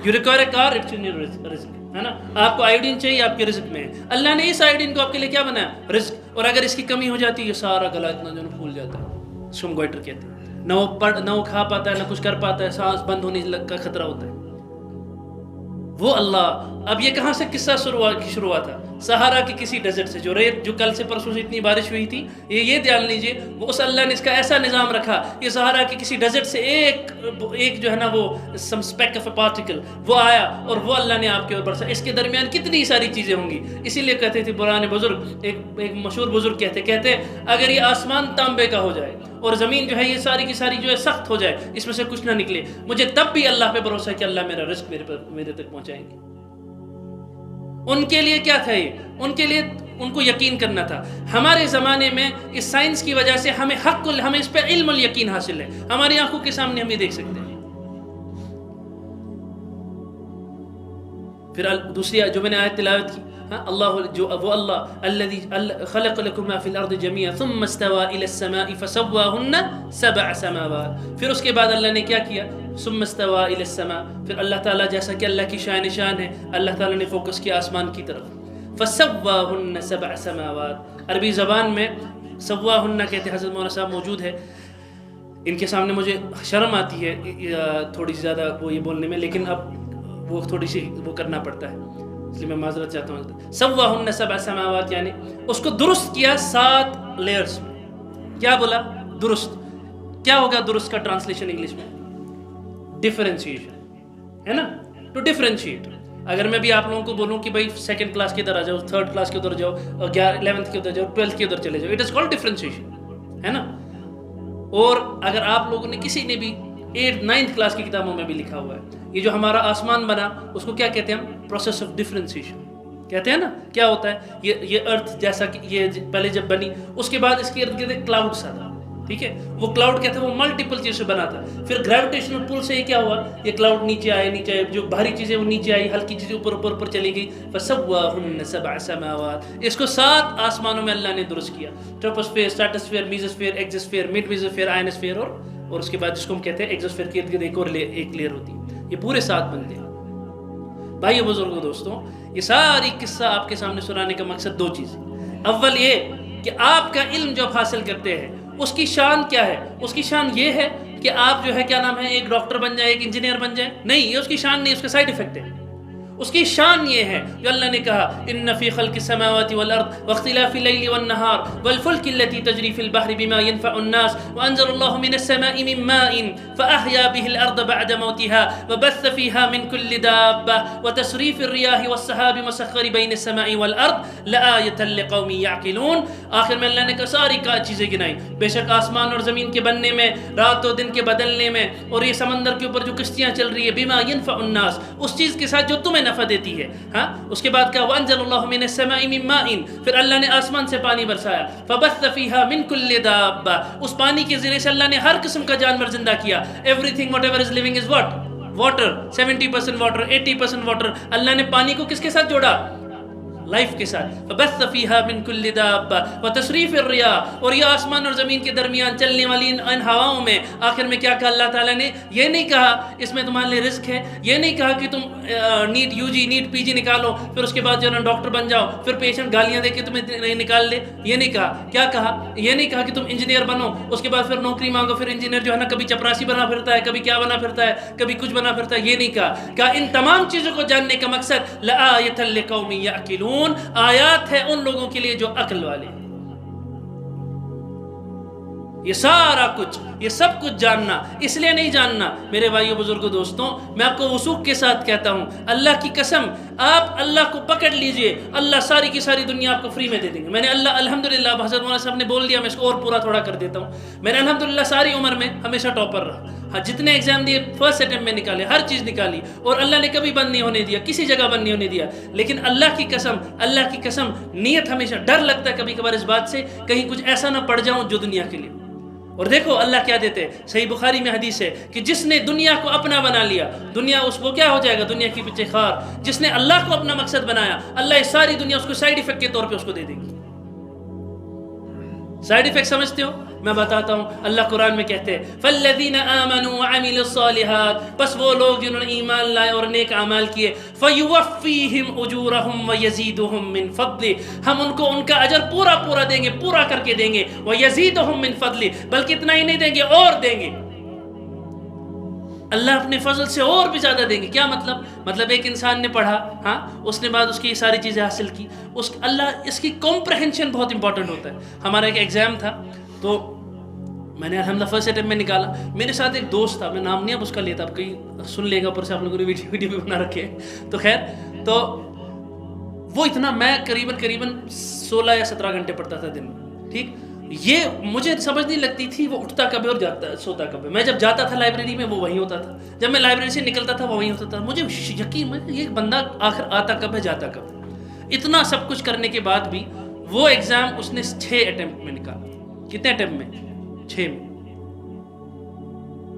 You require a car, it's in your رزق، ہے نا. آپ کو آیوڈین چاہیے، آپ کے رزق میں ہے. اللہ نے اس آیوڈین کو آپ کے لیے کیا بنایا؟ رزق. اور اگر اس کی کمی ہو جاتی ہے یہ سارا گلا اتنا جو پھول جاتا ہے، اس کو ہم گوائٹر کہتے ہیں. نہ وہ کھا پاتا ہے، نہ کچھ کر پاتا ہے، سانس بند ہونے کا خطرہ ہوتا ہے. وہ اللہ. اب یہ کہاں سے قصہ شروع ہوا تھا؟ سہارا کی کسی ڈیزرٹ سے، جو کل سے پرسوں سے اتنی بارش ہوئی تھی. یہ دھیان لیجیے، وہ اس اللہ نے اس کا ایسا نظام رکھا، یہ سہارا کی کسی ڈیزرٹ سے ایک جو ہے نا وہ سم اسپیک آف اے پارٹیکل وہ آیا، اور وہ اللہ نے آپ کے اوپر برسا. اس کے درمیان کتنی ساری چیزیں ہوں گی. اسی لیے کہتے تھے پرانے بزرگ، ایک مشہور بزرگ کہتے اگر یہ آسمان تانبے کا ہو جائے اور زمین جو ہے یہ ساری کی ساری جو ہے سخت ہو جائے، اس میں سے کچھ نہ نکلے، مجھے تب بھی اللہ پہ بھروسہ ہے کہ اللہ میرا رزق میرے تک پہنچائیں گے. ان کے لیے کیا تھا؟ یہ ان کے لیے ان کو یقین کرنا تھا. ہمارے زمانے میں اس سائنس کی وجہ سے ہمیں ہمیں اس پہ علم الیقین حاصل ہے. ہماری آنکھوں کے سامنے ہم یہ دیکھ سکتے ہیں. پھر دوسری جو میں نے آیت تلاوت کی، وہ اللہ الذی خلق لکم ما فی الارض جميعا ثم استوى الى السماء فسواهن 7 سماوات. پھر اس کے بعد اللہ نے کیا کیا؟ ثم استوى الى السماء. پھر اللہ تعالیٰ جیسا کہ اللہ کی شان ہے، اللہ تعالیٰ نے فوکس کیا آسمان کی طرف. فسواهن 7 سماوات. عربی زبان میں سواهن کہتے ہیں. حضرت مولانا صاحب موجود ہے، ان کے سامنے مجھے شرم آتی ہے تھوڑی سی زیادہ وہ یہ بولنے میں، لیکن اب وہ تھوڑی سی وہ کرنا پڑتا ہے، اس لیے میں معذرت چاہتا ہوں. سواهن 7 سماوات یعنی اس کو درست کیا 7 لیئرز میں. کیا بولا؟ درست. کیا ہوگا درست کا ٹرانسلیشن انگلش میں؟ ڈفرینشیشن، ہے نا. To differentiate. اگر میں بھی آپ لوگوں کو بولوں کہ بھائی سیکنڈ کلاس کے ادھر آ جاؤ، تھرڈ کلاس کے ادھر جاؤ، اور 11th کے ادھر جاؤ، 12th کے ادھر چلے جاؤ، اٹ از کالڈ ڈفرینشیشن، ہے نا. اور اگر آپ لوگوں نے کسی نے بھی 8th 9th کلاس کی کتابوں میں بھی لکھا ہوا ہے، یہ جو ہمارا آسمان بنا اس کو کیا کہتے ہیں ہم؟ Process of differentiation. کہتے ہیں نا کیا ہوتا ہے یہ ارتھ جیسا کہ یہ پہلے جب بنی اس کے بعد اس کے ارد گرد کلاؤڈ سا تھا، ٹھیک ہے، وہ کلاؤڈ کہتے ہیں وہ ملٹیپل چیز سے بنا تھا، پھر گریویٹیشنل پل سے یہ کیا ہوا، یہ کلاؤڈ نیچے آئے، جو بھاری چیزیں وہ نیچے آئی، ہلکی چیزیں اوپر چلی گئی، فسواہن سبع سماوات، اس کو 7 آسمانوں میں اللہ نے درست کیا، ٹروپوسفیئر، اسٹریٹوسفیئر، میزوسفیئر، ایگزوسفیئر، مڈ میزوسفیئر، آئنوسفیئر اور اس کے بعد جس کو ہم کہتے ہیں ایگزوسفیئر کے ارد گرد ایک لیئر ہوتی ہے، یہ پورے 7 بنتے ہیں۔ بھائیو بزرگوں دوستوں، یہ ساری قصہ آپ کے سامنے سنانے کا مقصد 2 چیزیں، اول یہ کہ آپ کا علم جو آپ حاصل کرتے ہیں اس کی شان کیا ہے، اس کی شان یہ ہے کہ آپ جو ہے کیا نام ہے ایک ڈاکٹر بن جائے، ایک انجینئر بن جائے، نہیں، یہ اس کی شان نہیں، اس کا سائیڈ ایفیکٹ ہے۔ اس کی شان یہ ہے جو اللہ نے کہا ان فی خلق السماوات والارض واختلاف اللیل والنہار والفلک التي تجری فی البحر بما ينفع الناس وانزل اللہ من السماء من ماء فاحیا به الارض بعد موتها وبث فيها من كل دابة وتصریف الرياح والسحاب مسخر بین السماء والارض لآیة لقوم یعقلون۔ آخر میں اللہ نے ساری چیزیں گنائی، بے شک آسمان اور زمین کے بننے میں، رات و دن کے بدلنے میں، اور یہ سمندر کے اوپر جو کشتیاں چل رہی ہے، بما ينفع الناس، اس چیز کے ساتھ جو تمہیں نفع دیتی ہے، ہاں، اس کے بعد کہا وانزل اللہ من السماء من ماء، پھر اللہ نے آسمان سے پانی برسایا، فبث فیہا من کل دابہ، اس پانی کے ذریعے سے اللہ نے ہر قسم کا جانور زندہ کیا، everything whatever is living is what, water, 70% water, 80% water, اللہ نے پانی کو کس کے ساتھ جوڑا، لائف کے ساتھ، فبث فیہا من کل دابہ وتصریف الرياح، اور یہ آسمان اور زمین کے درمیان چلنے والی ان ہواؤں میں، آخر میں کیا کہا اللہ تعالیٰ نے، یہ نہیں کہا اس میں تمہارے لیے رزق ہے، یہ نہیں کہا کہ تم نیٹ یو جی نیٹ پی جی نکالو پھر اس کے بعد جو ہے نا ڈاکٹر بن جاؤ، پھر پیشنٹ گالیاں دے کے تمہیں نکال لے، یہ نہیں کہا، کیا کہا، یہ نہیں کہا کہ تم انجینئر بنو اس کے بعد پھر نوکری مانگو، پھر انجینئر جو ہے نا کبھی چپراسی بنا پھرتا ہے، کبھی کیا بنا پھرتا ہے، کبھی کچھ بنا پھرتا ہے، یہ نہیں کہا ان تمام چیزوں کو جاننے کا مقصد لآیۃ لقوم یعقلون، آیات ہے ان لوگوں کے لیے جو عقل والے۔ یہ سارا کچھ، یہ سب کچھ جاننا اس لیے نہیں جاننا میرے بھائیو بزرگوں دوستوں، میں آپ کو وثوق کے ساتھ کہتا ہوں، اللہ کی قسم، آپ اللہ کو پکڑ لیجئے، اللہ ساری کی ساری دنیا آپ کو فری میں دے دیں گے۔ میں نے الحمدللہ حضرت مولانا صاحب نے بول دیا، میں اس کو اور پورا تھوڑا کر دیتا ہوں، میں نے الحمدللہ ساری عمر میں ہمیشہ ٹاپر رہا، ہاں، جتنے ایگزام دیے فرسٹ اٹیمپٹ میں نکالے، ہر چیز نکالی، اور اللہ نے کبھی بند نہیں ہونے دیا، کسی جگہ بند نہیں ہونے دیا، لیکن اللہ کی قسم نیت ہمیشہ ڈر لگتا ہے کبھی کبھار اس بات سے کہیں کچھ ایسا نہ پڑ جاؤں جو دنیا کے لیے۔ اور دیکھو اللہ کیا دیتے ہیں، صحیح بخاری میں حدیث ہے کہ جس نے دنیا کو اپنا بنا لیا، دنیا اس کو کیا ہو جائے گا، دنیا کی پیچھے خار، جس نے اللہ کو اپنا مقصد بنایا، اللہ ساری دنیا اس کو سائیڈ ایفیکٹ کے طور پہ اس کو دے دے گی۔ سائیڈ ایفیکٹ سمجھتے ہو؟ میں بتاتا ہوں، اللہ قرآن میں کہتے ہیں فَالَّذِينَ آمَنُوا وَعَمِلُوا الصَّالِحَاتِ، بس وہ لوگ جنہوں نے ایمان لائے اور نیک اعمال کیے، فَيُوَفِّيهِمْ أُجُورَهُمْ وَيَزِيدُهُم مِّن فَضْلِهِ، ہم ان کو ان کا اجر پورا دیں گے، پورا کر کے دیں گے، وَيَزِيدُهُم مِّن فَضْلِهِ، بلکہ اتنا ہی نہیں دیں گے اور دیں گے، اللہ اپنے فضل سے اور بھی زیادہ دیں گے۔ کیا مطلب ایک انسان نے پڑھا، ہاں، اس نے بعد اس کی ساری چیزیں حاصل کی، اللہ اس کی کمپریہنشن بہت امپورٹنٹ ہوتا ہے۔ ہمارا ایک ایگزام تھا تو میں نے الحمدللہ فرسٹ اٹیمپٹ میں نکالا، میرے ساتھ ایک دوست تھا، میں نام نہیں اب اس کا لیتا، اب کہیں سن لے گا، اوپر سے آپ لوگوں نے ویڈیو بھی بنا رکھے ہیں، تو خیر، تو وہ اتنا، میں قریباً 16 یا 17 گھنٹے پڑھتا تھا دن میں، ٹھیک، یہ مجھے سمجھ نہیں لگتی تھی وہ اٹھتا کب ہے اور سوتا کب ہے۔ میں جب جاتا تھا لائبریری میں وہ وہیں ہوتا تھا، جب میں لائبریری سے نکلتا تھا وہ وہیں ہوتا تھا، مجھے یقین ہے یہ بندہ آخر آتا کب ہے جاتا کب ہے۔ اتنا سب کچھ کرنے کے بعد بھی وہ ایگزام اس نے 6 اٹیمپٹ میں نکالا۔ کتنے اٹیمپٹ میں؟ 6 میں۔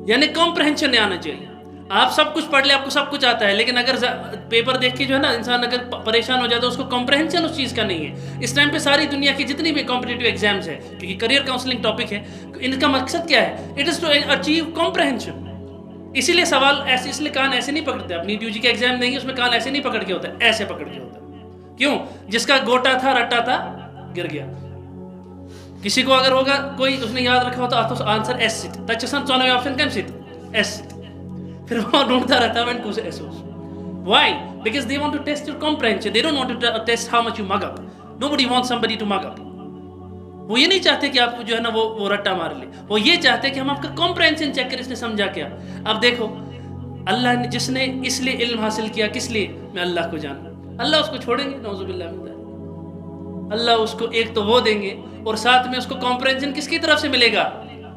یعنی کمپریہنشن نہیں آنا چاہیے، آپ سب کچھ پڑھ لیں، آپ کو سب کچھ آتا ہے، لیکن اگر پیپر دیکھ کے جو ہے نا انسان اگر پریشان ہو جاتا ہے، اس کو کمپریہنشن اس چیز کا نہیں ہے۔ اس ٹائم پہ ساری دنیا کی جتنی بھی کمپٹیٹیو ایگزامز ہے، کیونکہ کریئر کاؤنسلنگ ٹاپک ہے، ان کا مقصد کیا ہے؟ It is to achieve comprehension. اسی لیے سوال ایسے، اس لیے کان ایسے نہیں پکڑتے، آپ نیٹ یو جی کا ایگزام دیں گے اس میں کان ایسے نہیں پکڑ کے ہوتا ہے، ایسے پکڑ کے ہوتا ہے۔ کیوں؟ جس کا گوٹا تھا، رٹا تھا، گر گیا۔ کسی کو اگر ہوگا کوئی اس نے یاد رکھا ہوتا تو آنسر ایس سیٹ تچسن چونوے آپشن کم سیٹ ایس سیٹ، پھر وہ ڈھونڈتا رہتا ہے کو ایس ہوس۔ Why? Because they want to test your comprehension. They don't want to test how much you mug up. Nobody wants somebody to mug up. وہ یہ نہیں چاہتے کہ آپ کو جو ہے نا وہ رٹا مار لے، وہ یہ چاہتے ہیں کہ ہم آپ کا کمپریہنشن چیک کریں، اس نے سمجھا کیا۔ اب دیکھو اللہ نے جس نے اس لیے علم حاصل کیا، کس لیے؟ میں اللہ کو جانا، اللہ اس کو چھوڑیں گے؟ نعوذ باللہ من ذلک۔ اللہ اس کو ایک تو وہ دیں گے اور ساتھ میں اس کو کمپریہنشن کس کی طرف سے ملے گا؟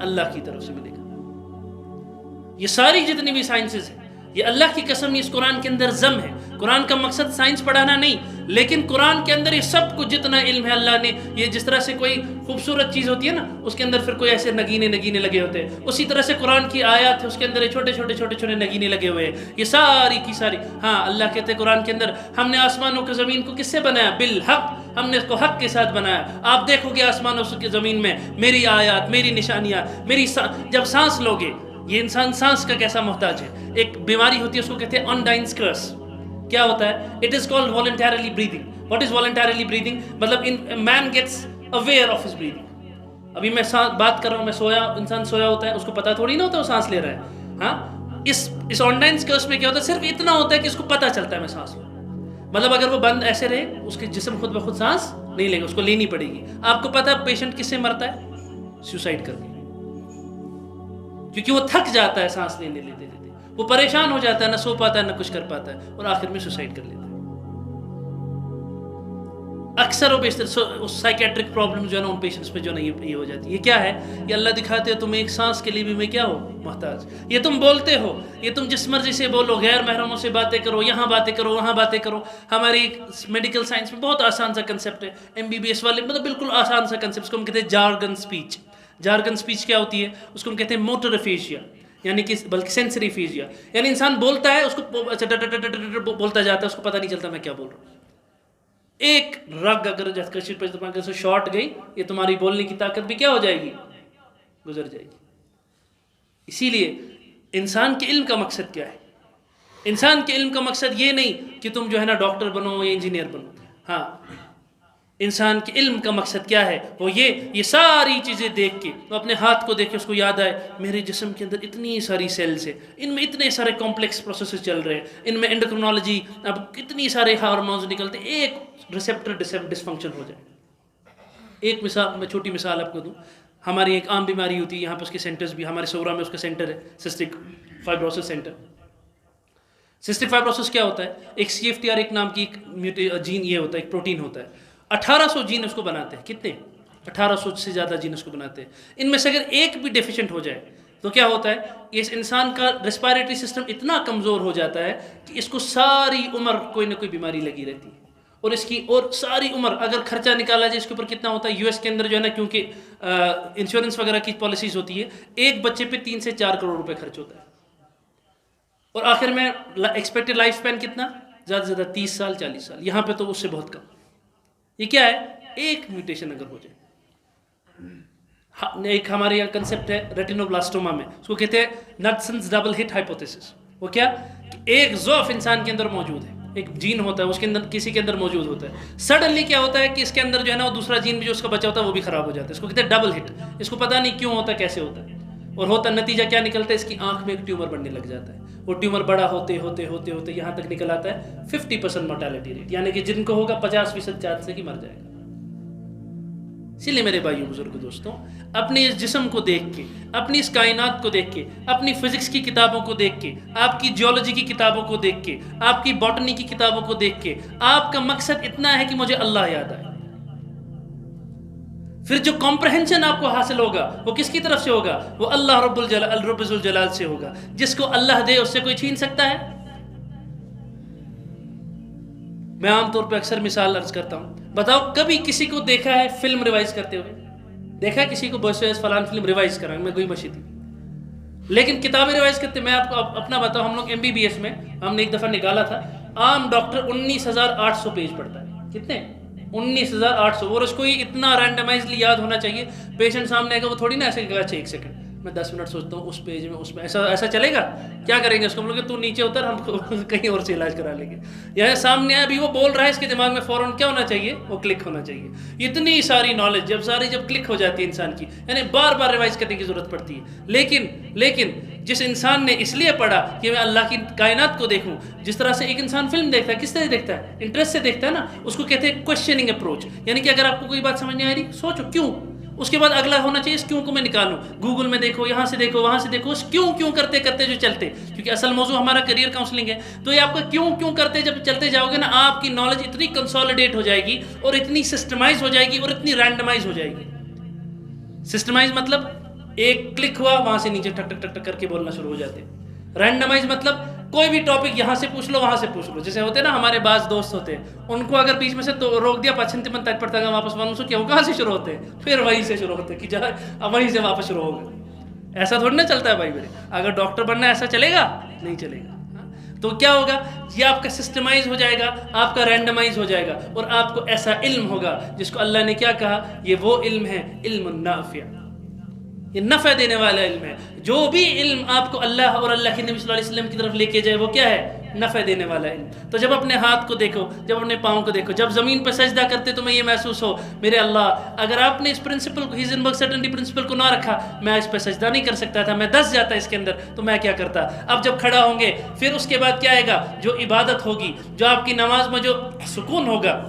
اللہ کی طرف سے ملے گا۔ یہ ساری جتنی بھی سائنسز ہیں، یہ اللہ کی قسم، اس قرآن کے اندر ضم ہے. قرآن کا مقصد سائنس پڑھانا نہیں، لیکن قرآن کے اندر یہ سب کو جتنا علم ہے اللہ نے، یہ جس طرح سے کوئی خوبصورت چیز ہوتی ہے نا، اس کے اندر پھر کوئی ایسے نگینے لگے ہوتے ہیں، اسی طرح سے قرآن کی آیات ہے، اس کے اندر چھوٹے نگینے لگے ہوئے ہیں. یہ ساری کی ساری، ہاں اللہ کہتے ہیں قرآن کے اندر ہم نے آسمانوں کو زمین کو کس سے بنایا؟ بالحق، ہم نے اس کو حق کے ساتھ بنایا. آپ دیکھو گے آسمانوں کی زمین میں میری آیات، میری نشانیاں، جب سانس لوگے، یہ انسان سانس کا کیسا محتاج ہے. ایک بیماری ہوتی ہے اس کو کہتے ہیں آنڈائنس کرس. کیا ہوتا ہے؟ It is called voluntarily breathing. What is voluntarily breathing? مطلب man gets aware of his breathing. ابھی میں بات کر رہا ہوں، میں سویا، انسان سویا ہوتا ہے، اس کو پتہ تھوڑی نہ ہوتا ہے وہ سانس لے رہا ہے. ہاں، اس آنڈائنس کرس میں کیا ہوتا ہے؟ صرف اتنا ہوتا ہے کہ اس کو پتہ چلتا ہے میں سانس لوں. مطلب اگر وہ بند ایسے رہے، اس کے جسم خود بخود سانس نہیں لے گا، اس کو لینی پڑے گی. آپ کو پتہ ہے پیشنٹ کس سے مرتا ہے؟ سوسائڈ کر کے. کیونکہ وہ تھک جاتا ہے سانس لیتے لیتے، وہ پریشان ہو جاتا ہے، نہ سو پاتا ہے، نہ کچھ کر پاتا ہے، اور آخر میں سوسائڈ کر لیتا ہے. اکثر و بیشتر سائیکیٹرک پرابلم جو ہے نا ان پیشنٹس پہ جو ہے نا یہ ہو جاتی ہے. یہ کیا ہے؟ یہ اللہ دکھاتے ہو تم ایک سانس کے لیے بھی میں کیا ہو محتاج. یہ تم بولتے ہو، یہ تم جس مرضی سے بولو، غیر محرموں سے باتیں کرو، یہاں باتیں کرو، وہاں باتیں کرو. ہماری میڈیکل سائنس میں بہت آسان سا کنسیپٹ ہے، MBBS والے مطلب بالکل آسان سا کنسیپٹ، اس کو ہم کہتے ہیں جارگن سپیچ. جارگن سپیچ کیا ہوتی ہے؟ اس کو ہم کہتے ہیں موٹر افیشیا، یعنی کہ بلکہ سینسری افیشیا. یعنی انسان بولتا ہے، اس کو بولتا جاتا ہے، اس کو پتہ نہیں چلتا میں کیا بول رہا ہوں. ایک رگ اگر شارٹ گئی، یہ تمہاری بولنے کی طاقت بھی کیا ہو جائے گی؟ گزر جائے گی. اسی لیے انسان کے علم کا مقصد کیا ہے؟ انسان کے علم کا مقصد یہ نہیں کہ تم جو ہے نا ڈاکٹر بنو یا انجینئر بنو. ہاں، انسان کے علم کا مقصد کیا ہے؟ وہ یہ ساری چیزیں دیکھ کے، تو اپنے ہاتھ کو دیکھ کے اس کو یاد آئے میرے جسم کے اندر اتنی ساری سیلز ہیں، ان میں اتنے سارے کمپلیکس پروسیسز چل رہے ہیں، ان میں انڈوکرینالوجی، اب کتنی سارے ہارمونز نکلتے ہیں، ایک ریسیپٹر ڈسفنکشن ہو جائے. ایک مثال، میں چھوٹی مثال آپ کو دوں. ہماری ایک عام بیماری ہوتی ہے، یہاں پہ اس کے سینٹرز بھی، ہمارے سورا میں اس کا سینٹر ہے، cystic fibrosis centre. Cystic fibrosis کیا ہوتا ہے؟ ایک CFTR ایک نام کی جین یہ ہوتا ہے، ایک پروٹین ہوتا ہے. 1800 جین اس کو بناتے ہیں. کتنے؟ 1800 سے زیادہ جین اس کو بناتے ہیں. ان میں سے اگر ایک بھی ڈیفیشنٹ ہو جائے تو کیا ہوتا ہے؟ اس انسان کا ریسپائریٹری سسٹم اتنا کمزور ہو جاتا ہے کہ اس کو ساری عمر کوئی نہ کوئی بیماری لگی رہتی ہے. اور ساری عمر اگر خرچہ نکالا جائے اس کے اوپر کتنا ہوتا ہے؟ US کے اندر جو ہے نا، کیونکہ انشورنس وغیرہ کی پالیسیز ہوتی ہے، ایک بچے پہ 3 سے 4 کروڑ روپے خرچ ہوتا ہے. اور آخر میں ایکسپیکٹڈ لائف اسپین کتنا؟ زیادہ سے زیادہ 30 سال 40 سال. یہاں پہ تو اس سے بہت کم. یہ کیا ہے؟ ایک میوٹیشن اگر ہو جائے. ایک ہمارے یہاں کنسیپٹ ہے ریٹینوبلاسٹوما میں، اس کو کہتے ہیں نڈسنز ڈبل ہٹ ہائپوتھیسس. وہ کیا؟ کہ ایک ضعف انسان کے اندر موجود ہے، ایک جین ہوتا ہے اس کے اندر، کسی کے اندر موجود ہوتا ہے. سڈنلی کیا ہوتا ہے کہ اس کے اندر جو ہے نا وہ دوسرا جین بھی جو اس کا بچا ہوتا ہے وہ بھی خراب ہو جاتا ہے. اس کو کہتے ہیں ڈبل ہٹ. اس کو پتہ نہیں کیوں ہوتا ہے، کیسے ہوتا ہے، اور ہوتا نتیجہ کیا نکلتا ہے؟ اس کی آنکھ میں ایک ٹیومر بڑھنے لگ جاتا ہے. وہ ٹیومر بڑا ہوتے ہوتے ہوتے ہوتے یہاں تک نکل آتا ہے 50% mortality ریٹ، یعنی کہ جن کو ہوگا 50% چانس ہے کہ مر جائے گا. اسی لیے میرے بھائیوں بزرگ دوستوں، اپنے اس جسم کو دیکھ کے، اپنی اس کائنات کو دیکھ کے، اپنی فزکس کی کتابوں کو دیکھ کے، آپ کی جیولوجی کی کتابوں کو دیکھ کے، آپ کی باٹنی کی کتابوں کو دیکھ کے، آپ کا مقصد اتنا ہے کہ مجھے اللہ یاد آئے. پھر جو کمپریہنشن آپ کو حاصل ہوگا وہ کس کی طرف سے ہوگا؟ وہ اللہ رب الجلال سے ہوگا. جس کو اللہ دے اس سے کوئی چھین سکتا ہے؟ میں عام طور پہ اکثر مثال عرض کرتا ہوں. بتاؤ کبھی کسی کو دیکھا ہے فلم ریوائز کرتے ہوئے؟ دیکھا ہے کسی کو بس فلان فلم ریوائز کرا؟ میں کوئی مشی تھی، لیکن کتابیں ریوائز کرتے. میں آپ کو اپنا بتاؤں، ہم لوگ MBBS میں ہم نے ایک دفعہ نکالا تھا، عام ڈاکٹر 19,800 پیج پڑھتا ہے. کتنے؟ 19,800. اور اس کو یہ اتنا رینڈمائزلی یاد ہونا چاہیے. پیشنٹ سامنے آئے گا، وہ تھوڑی نا ایسے کہا اچھا 1 سیکنڈ میں 10 منٹ سوچتا ہوں اس پیج میں، اس میں ایسا چلے گا؟ کیا کریں گے اس کو ہم لوگ؟ تو نیچے اتر، ہم کہیں اور سے علاج کرا لیں گے. یہاں سامنے آیا، ابھی وہ بول رہا ہے، اس کے دماغ میں فوراً کیا ہونا چاہیے؟ وہ کلک ہونا چاہیے. اتنی ساری نالج جب کلک ہو جاتی ہے انسان کی، یعنی بار بار ریوائز کرنے کی ضرورت پڑتی ہے. لیکن جس انسان نے اس لیے پڑھا کہ میں اللہ کی کائنات کو دیکھوں، جس طرح سے ایک انسان فلم دیکھتا ہے، کس طرح دیکھتا ہے؟ انٹرسٹ سے دیکھتا ہے نا. اس کو کہتے ہیں کوشچننگ اپروچ. یعنی کہ اگر آپ کو کوئی بات سمجھ نہیں آ رہی، سوچو کیوں، اس کے بعد اگلا ہونا چاہیے اس کیوں کو میں نکالوں. گوگل میں دیکھو، یہاں سے دیکھو، وہاں سے دیکھو، اس کیوں کرتے کرتے جو چلتے، کیونکہ اصل موضوع ہمارا کریئر کاؤنسلنگ ہے. تو یہ آپ کا کیوں کرتے جب چلتے جاؤ گے نا، آپ کی نالج اتنی کنسالیڈیٹ ہو جائے گی، اور اتنی سسٹمائز ہو جائے گی، اور اتنی رینڈمائز ہو جائے گی. سسٹمائز مطلب ایک کلک ہوا، وہاں سے نیچے ٹک ٹک ٹک ٹک کر کے بولنا شروع ہو جاتے. رینڈمائز مطلب کوئی بھی ٹاپک یہاں سے پوچھ لو وہاں سے پوچھ لو. جیسے ہوتے ہیں نا ہمارے بعض دوست ہوتے ہیں, ان کو اگر بیچ میں سے تو روک دیا پچھنتی من تک پڑتا گا واپس ون سے کیا وہ کہاں سے شروع ہوتے ہیں, پھر وہیں سے شروع ہوتے ہیں کہ جا وہیں سے واپس شروع ہوگا. ایسا تھوڑی نہ چلتا ہے بھائی میرے. اگر ڈاکٹر بننا ایسا چلے گا نہیں چلے گا. تو کیا ہوگا, یہ آپ کا سسٹمائز ہو جائے گا, آپ کا رینڈمائز ہو جائے گا, اور آپ کو ایسا علم ہوگا جس کو اللہ نے کیا کہا, یہ وہ علم ہے علم النافع, یہ نفع دینے والا علم ہے. جو بھی علم آپ کو اللہ اور اللہ کے نبی صلی اللہ علیہ وسلم کی طرف لے کے جائے وہ کیا ہے, نفع دینے والا علم. تو جب اپنے ہاتھ کو دیکھو, جب اپنے پاؤں کو دیکھو, جب زمین پہ سجدہ کرتے تمہیں یہ محسوس ہو میرے اللہ اگر آپ نے اس پرنسپل کو, ہیزنبرگ سرٹنٹی پرنسپل کو نہ رکھا میں اس پہ سجدہ نہیں کر سکتا تھا, میں دس جاتا اس کے اندر, تو میں کیا کرتا. اب جب کھڑا ہوں گے پھر اس کے بعد کیا آئے گا, جو عبادت ہوگی, جو آپ کی نماز میں جو سکون ہوگا,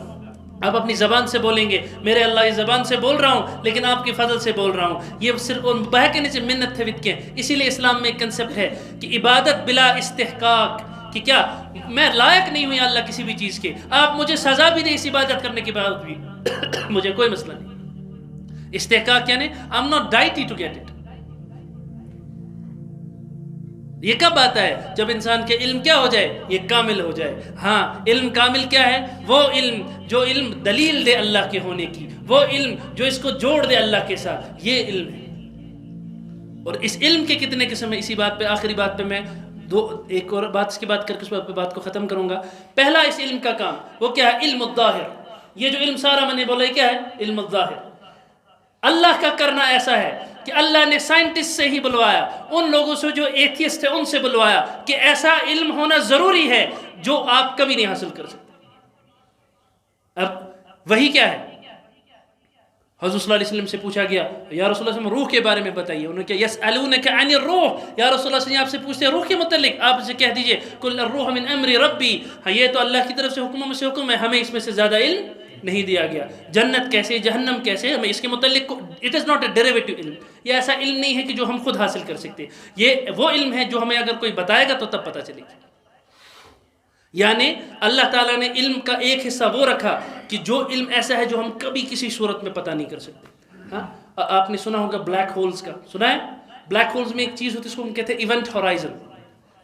آپ اپنی زبان سے بولیں گے میرے اللہ اس زبان سے بول رہا ہوں لیکن آپ کی فضل سے بول رہا ہوں. یہ صرف ان بہکنے سے منت تھے کے. اسی لیے اسلام میں ایک کنسپٹ ہے کہ عبادت بلا استحقاق, کہ کیا میں لائق نہیں ہوں اللہ کسی بھی چیز کے, آپ مجھے سزا بھی دیں اس عبادت کرنے کے بعد بھی مجھے کوئی مسئلہ نہیں. استحقاق یعنی I am not deity to get it. یہ کب آتا ہے, جب انسان کے علم کیا ہو جائے, یہ کامل ہو جائے. ہاں علم کامل کیا ہے, وہ علم جو علم دلیل دے اللہ کے ہونے کی, وہ علم جو اس کو جوڑ دے اللہ کے ساتھ, یہ علم ہے. اور اس علم کے کتنے قسم ہیں, اسی بات پہ آخری بات پہ میں ایک اور بات اس کی بات کر کے اس بات کو ختم کروں گا. پہلا اس علم کا کام وہ کیا ہے, علم الظاہر. یہ جو علم سارا میں نے بولا کیا ہے, علم الظاہر. اللہ کا کرنا ایسا ہے کہ اللہ نے سائنٹسٹ سے ہی بلوایا, ان لوگوں سے جو ایتھیسٹ ہیں ان سے بلوایا کہ ایسا علم ہونا ضروری ہے جو آپ کبھی نہیں حاصل کر سکتے. اب وہی کیا ہے, حضرت صلی اللہ علیہ وسلم سے پوچھا گیا یا رسول اللہ روح کے بارے میں بتائیے. انہوں نے کہا یسألونک عن الروح, یا رسول اللہ صلی اللہ علیہ وسلم آپ سے پوچھتے ہیں روح کے متعلق, آپ سے کہہ دیجئے کل الروح من امر ربی, ہاں یہ تو اللہ کی طرف سے حکموں میں سے حکم ہے, ہمیں اس میں سے زیادہ علم نہیں دیا گیا. جنت کیسے, جہنم کیسے, ہمیں اس کے متعلق it is not a derivative علم. یہ ایسا علم نہیں ہے کہ جو ہم خود حاصل کر سکتے, یہ وہ علم ہے جو ہمیں اگر کوئی بتائے گا تو تب پتہ چلے گی. یعنی اللہ تعالیٰ نے علم کا ایک حصہ وہ رکھا کہ جو علم ایسا ہے جو ہم کبھی کسی صورت میں پتہ نہیں کر سکتے. ہاں آپ نے سنا ہوگا بلیک ہولز کا, سنا ہے؟ بلیک ہولز میں ایک چیز ہوتی ہے اس کو ہم کہتے ہیں ایونٹ ہورائزن.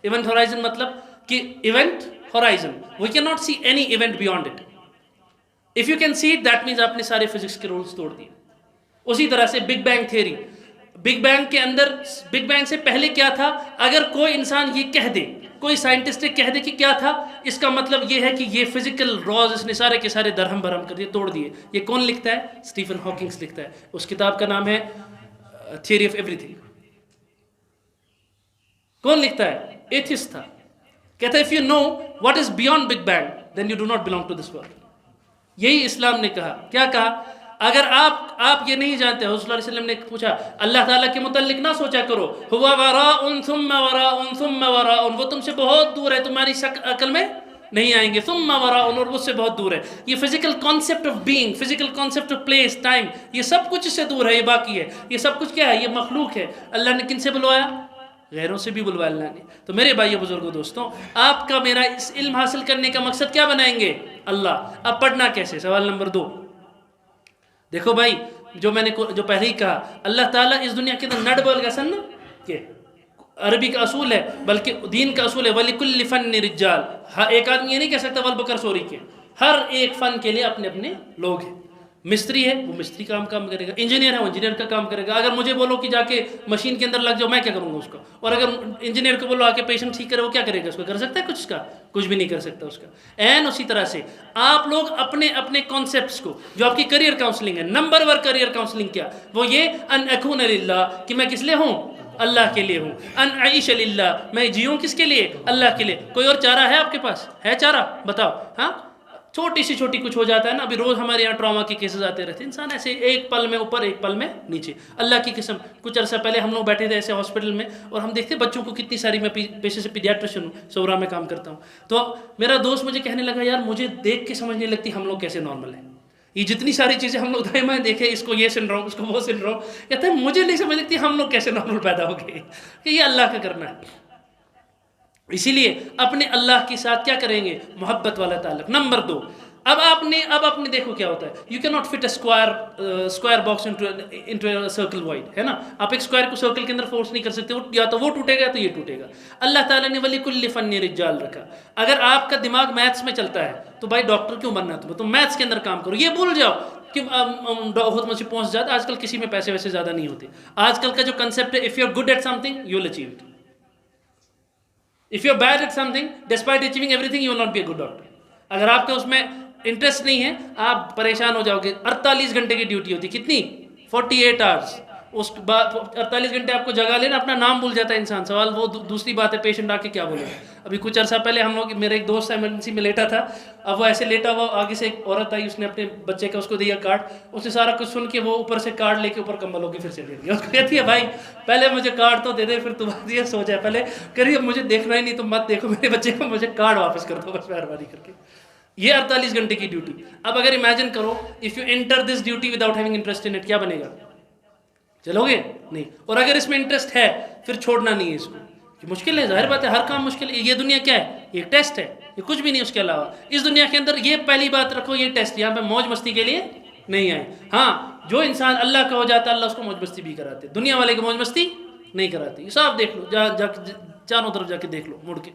ایونٹ ہورائزن مطلب کہ event horizon, we can not see any event beyond it. If you can see it that means آپ نے سارے فزکس کے رولز توڑ دیے. اسی طرح سے big bang theory, big bang کے اندر, بگ بینگ سے پہلے کیا تھا, اگر کوئی انسان یہ کہہ دے, کوئی سائنٹسٹ کہہ دے کہ کیا تھا, اس کا مطلب یہ ہے کہ یہ فزیکل راز اس نے سارے کے سارے درہم برہم کر دیے, توڑ دیے. یہ کون لکھتا ہے؟ اسٹیفن ہاکنگز لکھتا ہے. اس کتاب کا نام ہے تھیوری آف ایوری تھنگ. کون لکھتا ہے؟ ایتھیسٹ تھا. کہتا ہے if you know what is beyond big bang then you do not belong to this world. یہی اسلام نے کہا. کیا کہا؟ اگر آپ یہ نہیں جانتے, حضرت صلی اللہ علیہ وسلم نے پوچھا اللہ تعالیٰ کے متعلق نہ سوچا کرو, ہوا وراء ثم وراء ثم وراء, وہ تم سے بہت دور ہے, تمہاری عقل میں نہیں آئیں گے. ثم وراء, اور وہ سے بہت دور ہے. یہ physical concept of being, physical concept of place time, یہ سب کچھ اس سے دور ہے, یہ باقی ہے. یہ سب کچھ کیا ہے؟ یہ مخلوق ہے. اللہ نے کن سے بلوایا؟ غیروں سے بھی بلوایا اللہ نے. تو میرے بھائیو بزرگوں دوستوں, آپ کا میرا اس علم حاصل کرنے کا مقصد کیا بنائیں گے؟ اللہ. اب پڑھنا کیسے؟ سوال نمبر 2. دیکھو بھائی, جو میں نے جو پہلے ہی کہا, اللہ تعالیٰ اس دنیا کے اندر نڈ بول گا سن کہ عربی کا اصول ہے بلکہ دین کا اصول ہے, وَلِكُلِّ فَنِّ رِجَّالٍ. ہر ایک آدمی یہ نہیں کہہ سکتا والبکر سوری کے, ہر ایک فن کے لیے اپنے اپنے لوگ ہیں. مستری ہے وہ مستری کام کرے گا, انجینئر ہے وہ انجینئر کا کام کرے گا. اگر مجھے بولو کہ جا کے مشین کے اندر لگ جاؤ, میں کیا کروں گا اس کا؟ اور اگر انجینئر کو بولو آ کے پیشنٹ ٹھیک کرے, وہ کیا کرے گا؟ اس کو کر سکتا ہے کچھ؟ اس کا کچھ بھی نہیں کر سکتا اس کا. این اسی طرح سے آپ لوگ اپنے اپنے کانسیپٹس کو, جو آپ کی کریئر کاؤنسلنگ ہے, نمبر 1 کریئر کاؤنسلنگ کیا وہ یہ ان اکون للہ, کہ میں کس لیے ہوں؟ اللہ کے لیے ہوں. ان اعیش للہ, میں جیوں کس کے لیے؟ اللہ کے لیے. کوئی اور چارہ ہے آپ کے پاس؟ ہے چارہ؟ بتاؤ. ہاں چھوٹی سی چھوٹی کچھ ہو جاتا ہے نا. ابھی روز ہمارے یہاں ٹراما کے کیسز آتے رہتے ہیں, انسان ایسے ایک پل میں اوپر ایک پل میں نیچے. اللہ کی قسم, کچھ عرصہ پہلے ہم لوگ بیٹھے تھے ایسے ہاسپٹل میں, اور ہم دیکھتے بچوں کو کتنی ساری, میں پیشے سے پیڈیاٹریشن ہوں, سورا میں کام کرتا ہوں. تو میرا دوست مجھے کہنے لگا یار مجھے دیکھ کے سمجھ نہیں لگتی ہم لوگ کیسے نارمل ہیں. یہ جتنی ساری چیزیں ہم لوگ دائیں دیکھیں, اس کو یہ سنڈروم, اس کو وہ سنڈروم, کہتے ہیں مجھے نہیں سمجھ لگتی ہم لوگ کیسے نارمل پیدا ہو گئے, کہ یہ اللہ کا کرنا ہے. اسی لیے اپنے اللہ کے ساتھ کیا کریں گے؟ محبت والا تعلق. نمبر 2, اب آپ نے دیکھو کیا ہوتا ہے. You can not fit a square box into a circle wide, ہے نا. آپ ایک اسکوائر کو سرکل کے اندر فورس نہیں کر سکتے, یا تو وہ ٹوٹے گا تو یہ ٹوٹے گا. اللہ تعالیٰ نے وَلِكُلِّ فَنٍّ رِجَالٌ رکھا. اگر آپ کا دماغ میتھس میں چلتا ہے تو بھائی ڈاکٹر کیوں بننا تمہیں, تم میتھس کے اندر کام کرو. یہ بھول جاؤ کہ خود مجھے پہنچ جاتا. آج کل کسی میں پیسے ویسے زیادہ نہیں ہوتے. آج کل کا جو کنسیپٹ ہے, if you are good at something you will achieve it. If you are bad at something despite achieving everything you will not be a good doctor. اگر آپ کے اس میں انٹرسٹ نہیں ہے آپ پریشان ہو جاؤ گے. 48 گھنٹے کی ڈیوٹی ہوتی, کتنی, 48 آورس. اس بعد 48 گھنٹے آپ کو جگہ لینا, اپنا نام بھول جاتا ہے انسان. سوال وہ دوسری بات ہے پیشنٹ آ کے کیا بولے. ابھی کچھ عرصہ پہلے ہم لوگ, میرے ایک دوست ایمرجنسی میں لیٹا تھا. اب وہ ایسے لیٹا ہوا, آگے سے ایک عورت آئی, اس نے اپنے بچے کا اس کو دیا کارڈ. اس نے سارا کچھ سن کے وہ اوپر سے کارڈ لے کے اوپر کمبل ہو کے پھر سے لیٹ گیا. اس کو کہتی ہے بھائی پہلے مجھے کارڈ تو دے دے, پھر تمہاری یہ سو جائے. پہلے کریے مجھے دیکھنا ہی نہیں تو مت دیکھو میرے بچے کو, مجھے کارڈ واپس کر دو بس مہربانی کر کے. یہ 48 گھنٹے کی ڈیوٹی. اب اگر امیجن کرو if you enter this duty without having interest in it, کیا بنے گا, چلو گے نہیں. اور اگر اس میں انٹرسٹ ہے پھر چھوڑنا نہیں ہے اس کو. مشکل ہے, ظاہر بات ہے, ہر کام مشکل ہے. یہ دنیا کیا ہے, یہ ٹیسٹ ہے, یہ کچھ بھی نہیں اس کے علاوہ. اس دنیا کے اندر یہ پہلی بات رکھو, یہ ٹیسٹ, یہاں پہ موج مستی کے لیے نہیں آئے. ہاں جو انسان اللہ کا ہو جاتا ہے اللہ اس کو موج مستی بھی کراتے, دنیا والے کو موج مستی نہیں کراتے. یہ صاف دیکھ لو, چاروں طرف جا کے دیکھ لو مڑ کے.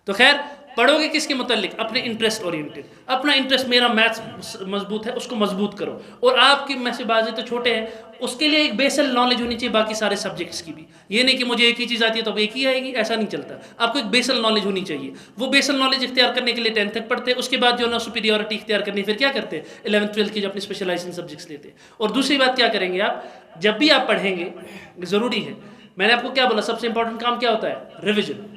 تو خیر پڑھو گے کس کے متعلق, اپنے انٹرسٹ اورینٹڈ. اپنا انٹرسٹ, میرا میتھس مضبوط ہے, اس کو مضبوط کرو. اور آپ کی میں سے بازی تو چھوٹے ہیں, اس کے لیے ایک بیسل نالج ہونی چاہیے باقی سارے سبجیکٹس کی بھی. یہ نہیں کہ مجھے ایک ہی چیز آتی ہے تو ایک ہی آئے گی, ایسا نہیں چلتا. آپ کو ایک بیسل نالج ہونی چاہیے. وہ بیسل نالج اختیار کرنے کے لیے 10th تک پڑھتے ہیں. اس کے بعد جو ہے نا سپیریورٹی اختیار کرنی, پھر کیا کرتے ہیں 11th 12th کی جو اپنی اسپیشلائزیشن سبجیکٹس لیتے ہیں. اور دوسری بات کیا کریں گے آپ, جب بھی آپ پڑھیں گے, ضروری ہے, میں نے آپ کو کیا بولا, سب سے امپورٹنٹ کام کیا ہوتا ہے, ریویژن,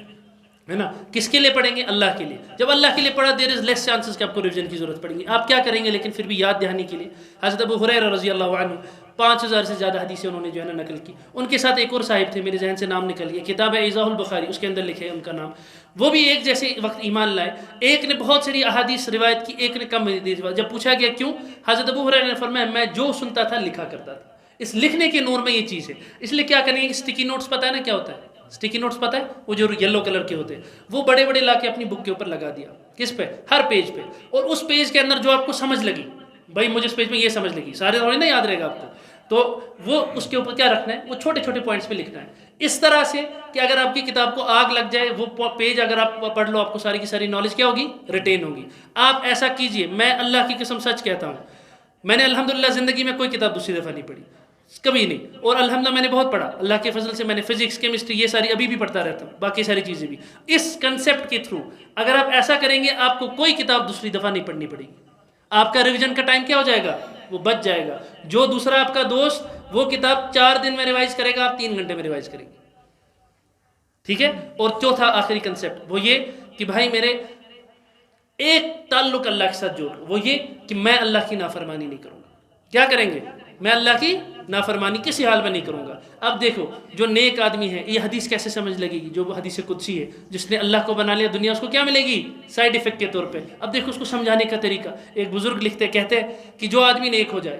ہے نا. کس کے لیے پڑھیں گے, اللہ کے لیے. جب اللہ کے لیے پڑھا دیر از لیس چانسز کہ آپ کو ریویژن کی ضرورت پڑیں گی. آپ کیا کریں گے لیکن پھر بھی یاد دہانی کے لیے. حضرت ابو ہریرہ رضی اللہ عنہ 5000 سے زیادہ حدیثیں انہوں نے جو ہے نا نقل کی. ان کے ساتھ ایک اور صاحب تھے, میرے ذہن سے نام نکل گیا, کتاب ہے ایضاح البخاری, اس کے اندر لکھے ان کا نام. وہ بھی ایک جیسے وقت ایمان لائے. ایک نے بہت ساری احادیث روایت کی, ایک نے کم حدیث. جب پوچھا گیا کیوں, حضرت ابو ہریرہ نے فرمایا میں جو سنتا تھا لکھا کرتا تھا. اس لکھنے کے نور میں یہ چیز ہے. اس لیے کیا کریں گے, اسٹکی نوٹس پتہ ہے نا کیا ہوتا ہے, اسٹکی نوٹس پتہ ہے, وہ جو یلو کلر کے ہوتے ہیں, وہ بڑے بڑے لا کے اپنی بک کے اوپر لگا دیا. کس پہ, ہر پیج پہ. اور اس پیج کے اندر جو آپ کو سمجھ لگی, بھائی مجھے اس پیج میں یہ سمجھ لگی, سارے تھوڑی نا یاد رہے گا آپ کو, تو وہ اس کے اوپر کیا رکھنا ہے, وہ چھوٹے چھوٹے پوائنٹس پہ لکھنا ہے. اس طرح سے کہ اگر آپ کی کتاب کو آگ لگ جائے, وہ پیج اگر آپ پڑھ لو, آپ کو ساری کی ساری نالج کیا ہوگی, ریٹین ہوگی. آپ ایسا کیجئے, میں اللہ کی قسم سچ کہتا ہوں, میں نے الحمدللہ زندگی میں کوئی کتاب دوسری دفعہ نہیں پڑھی, کبھی نہیں. اور الحمدللہ میں نے بہت پڑھا, اللہ کے فضل سے میں نے فزکس, کیمسٹری, یہ ساری ابھی بھی پڑھتا رہتا ہوں, باقی ساری چیزیں بھی. اس کنسیپٹ کے تھرو اگر آپ ایسا کریں گے, آپ کو کوئی کتاب دوسری دفعہ نہیں پڑھنی پڑے گی. آپ کا ریویژن کا ٹائم کیا ہو جائے گا, وہ بچ جائے گا. جو دوسرا آپ کا دوست وہ کتاب 4 دن میں ریوائز کرے گا, آپ 3 گھنٹے میں ریوائز کریں گے. ٹھیک ہے. اور چوتھا آخری کنسیپٹ وہ یہ کہ بھائی میرے ایک تعلق اللہ کے ساتھ جوڑ, وہ یہ کہ میں اللہ کی نافرمانی نہیں کروں گا. کیا کریں گے, میں اللہ کی نافرمانی کسی حال میں نہیں کروں گا. اب دیکھو جو نیک آدمی ہے, یہ حدیث کیسے سمجھ لگے گی, جو حدیث قدسی ہے, جس نے اللہ کو بنا لیا دنیا اس کو کیا ملے گی, سائیڈ افیکٹ کے طور پہ. اب دیکھو اس کو سمجھانے کا طریقہ. ایک بزرگ لکھتے کہتے ہیں کہ جو آدمی نیک ہو جائے,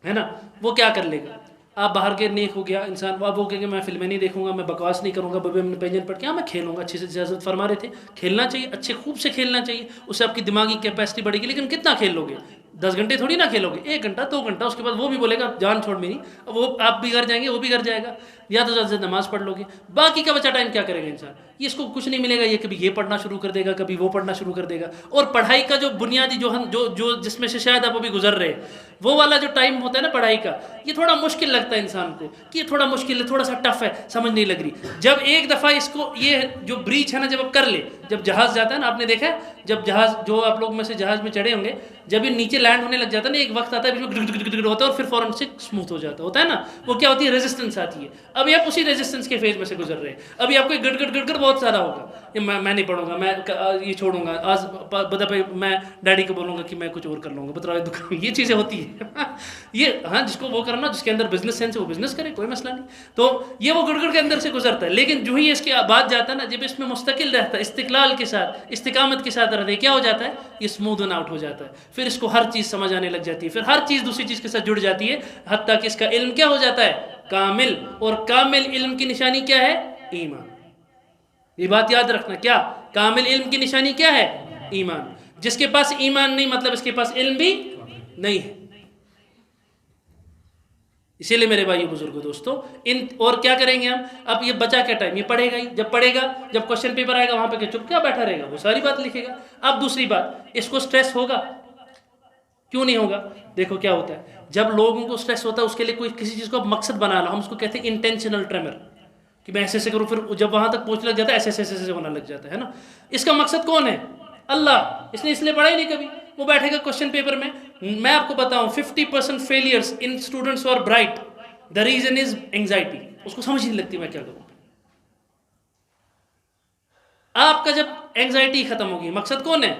ہے نا, وہ کیا کر لے گا. آپ باہر کے نیک ہو گیا انسان, اب وہ کہیں گے میں فلمیں نہیں دیکھوں گا, میں بکواس نہیں کروں گا, ببے میں پینجن پڑھ کے میں کھیلوں گا. اچھے سے اجازت فرما رہے تھے, کھیلنا چاہیے, اچھے خوب سے کھیلنا چاہیے, اس سے آپ کی دماغی کیپیسٹی بڑھے گی. لیکن کتنا کھیل لو گے, 10 گھنٹے تھوڑی نہ کھیلو گے, 1 گھنٹہ 2 گھنٹہ. اس کے بعد وہ بھی بولے گا جان چھوڑ میری, وہ آپ بھی گھر جائیں گے, وہ بھی گھر جائے گا. یا تو زیادہ سے نماز پڑھ لو گے. باقی کا بچہ ٹائم کیا کرے گا انسان, یہ اس کو کچھ نہیں ملے گا. یہ کبھی یہ پڑھنا شروع کر دے گا, کبھی وہ پڑھنا شروع کر دے گا. اور پڑھائی کا جو بنیادی جو جس میں سے شاید آپ ابھی گزر رہے, وہ والا جو ٹائم ہوتا ہے نا پڑھائی کا, یہ تھوڑا مشکل لگتا ہے انسان کو, کہ یہ تھوڑا مشکل ہے, تھوڑا سا ٹف ہے, سمجھ نہیں لگ رہی. جب ایک دفعہ اس کو یہ جو بریچ ہے نا, جب آپ کر لے, جب جہاز جاتا ہے نا, آپ نے دیکھا ہے جب جہاز, جو آپ لوگ میں سے جہاز میں چڑھے ہوں گے, جب یہ نیچے لینڈ ہونے لگ جاتا ہے نا, ایک وقت آتا ہے بیچ میں ہوتا ہے اور پھر فوراً سے اسموتھ ہو جاتا ہوتا ہے نا, وہ کیا ہوتی ہے, ریزسٹنس آتی ہے. ابھی آپ اسی ریزسٹنس کے فیز میں سے گزر رہے ہیں. ابھی آپ کو گڑ گڑ بہت زیادہ ہوگا, میں نہیں پڑھوں گا, میں یہ چھوڑوں گا, آج بدا پہ میں ڈیڈی کو بولوں گا کہ میں کچھ اور کر لوں گا, بتراؤ دکان, یہ چیزیں ہوتی ہیں. یہ ہاں جس کو وہ کرنا, جس کے اندر بزنس سینس ہے وہ بزنس کرے, کوئی مسئلہ نہیں. تو یہ وہ گڑ گڑ کے اندر سے گزرتا ہے. لیکن جو ہی اس کے بعد جاتا ہے نا, جب اس میں مستقل رہتا ہے, استقلال کے ساتھ, استقامت کے ساتھ رہتا ہے, کیا ہو جاتا ہے, یہ اسموتھ آؤٹ ہو جاتا ہے. پھر اس کو ہر چیز سمجھ آنے لگ جاتی ہے, پھر ہر چیز دوسری چیز کے ساتھ جڑ جاتی ہے, حتیٰ کہ اس کا علم کیا ہو جاتا ہے, کامل. اور کامل علم کی نشانی کیا ہے, ایمان. یہ بات یاد رکھنا, کیا کامل علم کی نشانی کیا ہے, ایمان. جس کے پاس ایمان نہیں مطلب اس کے پاس علم بھی نہیں ہے. اسی لیے میرے بھائیو بزرگوں دوستوں اور کیا کریں گے ہم؟ اب یہ بچا کیا ٹائم، یہ پڑھے گا ہی، جب پڑھے گا جب کوشچن پیپر آئے گا وہاں پہ کہ چپ کیا بیٹھا رہے گا، وہ ساری بات لکھے گا. اب دوسری بات، اس کو سٹریس ہوگا؟ کیوں نہیں ہوگا؟ دیکھو کیا ہوتا ہے جب لوگوں کو سٹریس ہوتا ہے اس کے لیے کوئی کسی چیز کو مقصد بنا لو، ہم اس کو کہتے ہیں انٹینشنل ٹریمر، کہ میں ایسے ایسے کروں، پھر جب وہاں تک پہنچنے لگ جاتا ہے ایسے ایسے ایسے ہونا لگ جاتا ہے نا. اس کا مقصد کون ہے؟ اللہ. اس نے اس لیے پڑھا ہی نہیں کبھی. وہ بیٹھے گا کوشچن پیپر میں آپ کو بتاؤں 50% فیلئرس ان students are bright, the reason is anxiety. اس کو سمجھ نہیں لگتی میں کیا کروں. آپ کا جب اینگزائٹی ختم ہوگی، مقصد کون ہے؟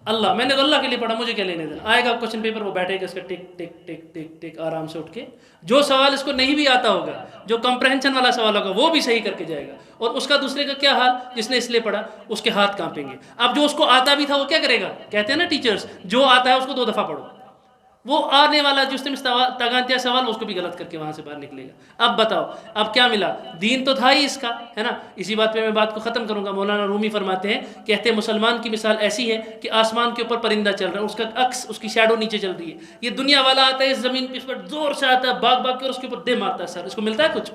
اللہ. میں نے تو اللہ کے لیے پڑھا، مجھے کیا لینے دینا. آئے گا کوشچن پیپر، وہ بیٹھے گا اس کا ٹک ٹک ٹک ٹک ٹک آرام سے اٹھ کے جو سوال اس کو نہیں بھی آتا ہوگا، جو کمپریہنشن والا سوال ہوگا وہ بھی صحیح کر کے جائے گا. اور اس کا دوسرے کا کیا حال؟ جس نے اس لیے پڑھا اس کے ہاتھ کانپیں گے. اب جو اس کو آتا بھی تھا وہ کیا کرے گا؟ کہتے ہیں نا ٹیچرز، جو آتا ہے اس کو 2 دفعہ پڑھو. وہ آنے والا جس نے تگانتیا سوال اس کو بھی غلط کر کے وہاں سے باہر نکلے گا. اب بتاؤ اب کیا ملا؟ دین تو تھا ہی اس کا، ہے نا. اسی بات پہ میں بات کو ختم کروں گا. مولانا رومی فرماتے ہیں، کہتے ہیں مسلمان کی مثال ایسی ہے کہ آسمان کے اوپر پرندہ چل رہا ہے، اس کا عکس اس کی شیڈو نیچے چل رہی ہے. یہ دنیا والا آتا ہے اس زمین پہ، اس پر زور سے آتا ہے، بھاگ بھاگ کے اور اس کے اوپر دے مارتا ہے سر. اس کو ملتا ہے کچھ؟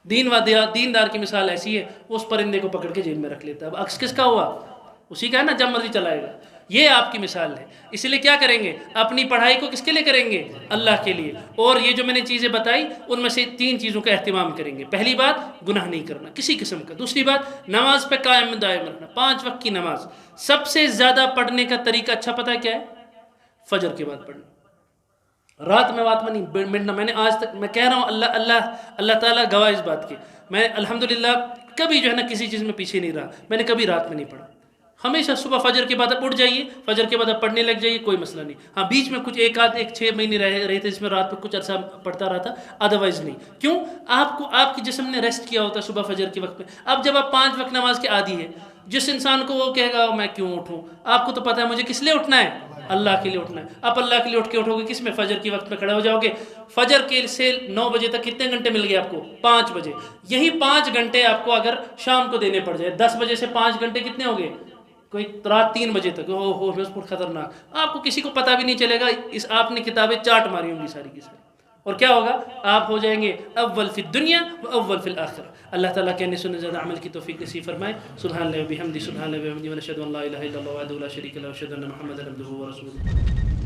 دیندار کی مثال ایسی ہے، وہ اس پرندے کو پکڑ کے جیب میں رکھ لیتا ہے. اب عکس کس کا ہوا؟ اسی کا ہے نا، جب مرضی چلائے گا. یہ آپ کی مثال ہے. اس لیے کیا کریں گے؟ اپنی پڑھائی کو کس کے لیے کریں گے؟ اللہ کے لیے. اور یہ جو میں نے چیزیں بتائی ان میں سے 3 چیزوں کا اہتمام کریں گے. پہلی بات، گناہ نہیں کرنا کسی قسم کا. دوسری بات، نماز پہ قائم دائم رہنا، 5 وقت کی نماز. سب سے زیادہ پڑھنے کا طریقہ اچھا پتہ ہے کیا ہے؟ فجر کے بعد پڑھنا. رات میں بات میں نہیں مٹنا. میں نے آج تک میں کہہ رہا ہوں، اللہ تعالیٰ گواہ اس بات کی، میں الحمدللہ کبھی جو ہے نا کسی چیز میں پیچھے نہیں رہا. میں نے کبھی رات میں نہیں پڑھا. ہمیشہ صبح فجر کے بعد آپ اٹھ جائیے، فجر کے بعد آپ پڑھنے لگ جائیے، کوئی مسئلہ نہیں. ہاں بیچ میں کچھ 6 مہینے رہے تھے جس میں رات میں کچھ عرصہ پڑھتا رہا تھا، ادروائز نہیں. کیوں؟ آپ کی جسم نے ریسٹ کیا ہوتا ہے صبح فجر کے وقت میں. اب جب آپ 5 وقت نماز کے عادی ہے، جس انسان کو وہ کہے گا میں کیوں اٹھوں، آپ کو تو پتہ ہے مجھے کس لیے اٹھنا ہے؟ اللہ کے لیے اٹھنا ہے. آپ اللہ کے لیے اٹھ کے اٹھو گے کس میں؟ فجر کی وقت میں کھڑے ہو جاؤ گے. فجر کے سے 9 بجے تک کتنے گھنٹے مل گئے آپ کو؟ 5 بجے. یہی 5 گھنٹے آپ کو اگر شام کو دینے پڑ جائے، 10 بجے سے 5 گھنٹے کتنے ہو گئے؟ کوئی رات 3 بجے تک. خطرناک. آپ کو کسی کو پتہ بھی نہیں چلے گا. آپ نے کتابیں چاٹ ماری ہوں گی ساری کی ساری. اور کیا ہوگا؟ آپ ہو جائیں گے اول فی الدنیا و اول فی الآخرہ. اللہ تعالیٰ کہنے سننے زیادہ عمل کی توفیق نصیب فرمائے. سبحان اللہ و بحمدہ، سبحان اللہ و بحمدہ، ونشہد ان لا الہ الا اللہ وحدہ لا شریک لہ، ونشہد ان محمدا عبدہ ورسولہ.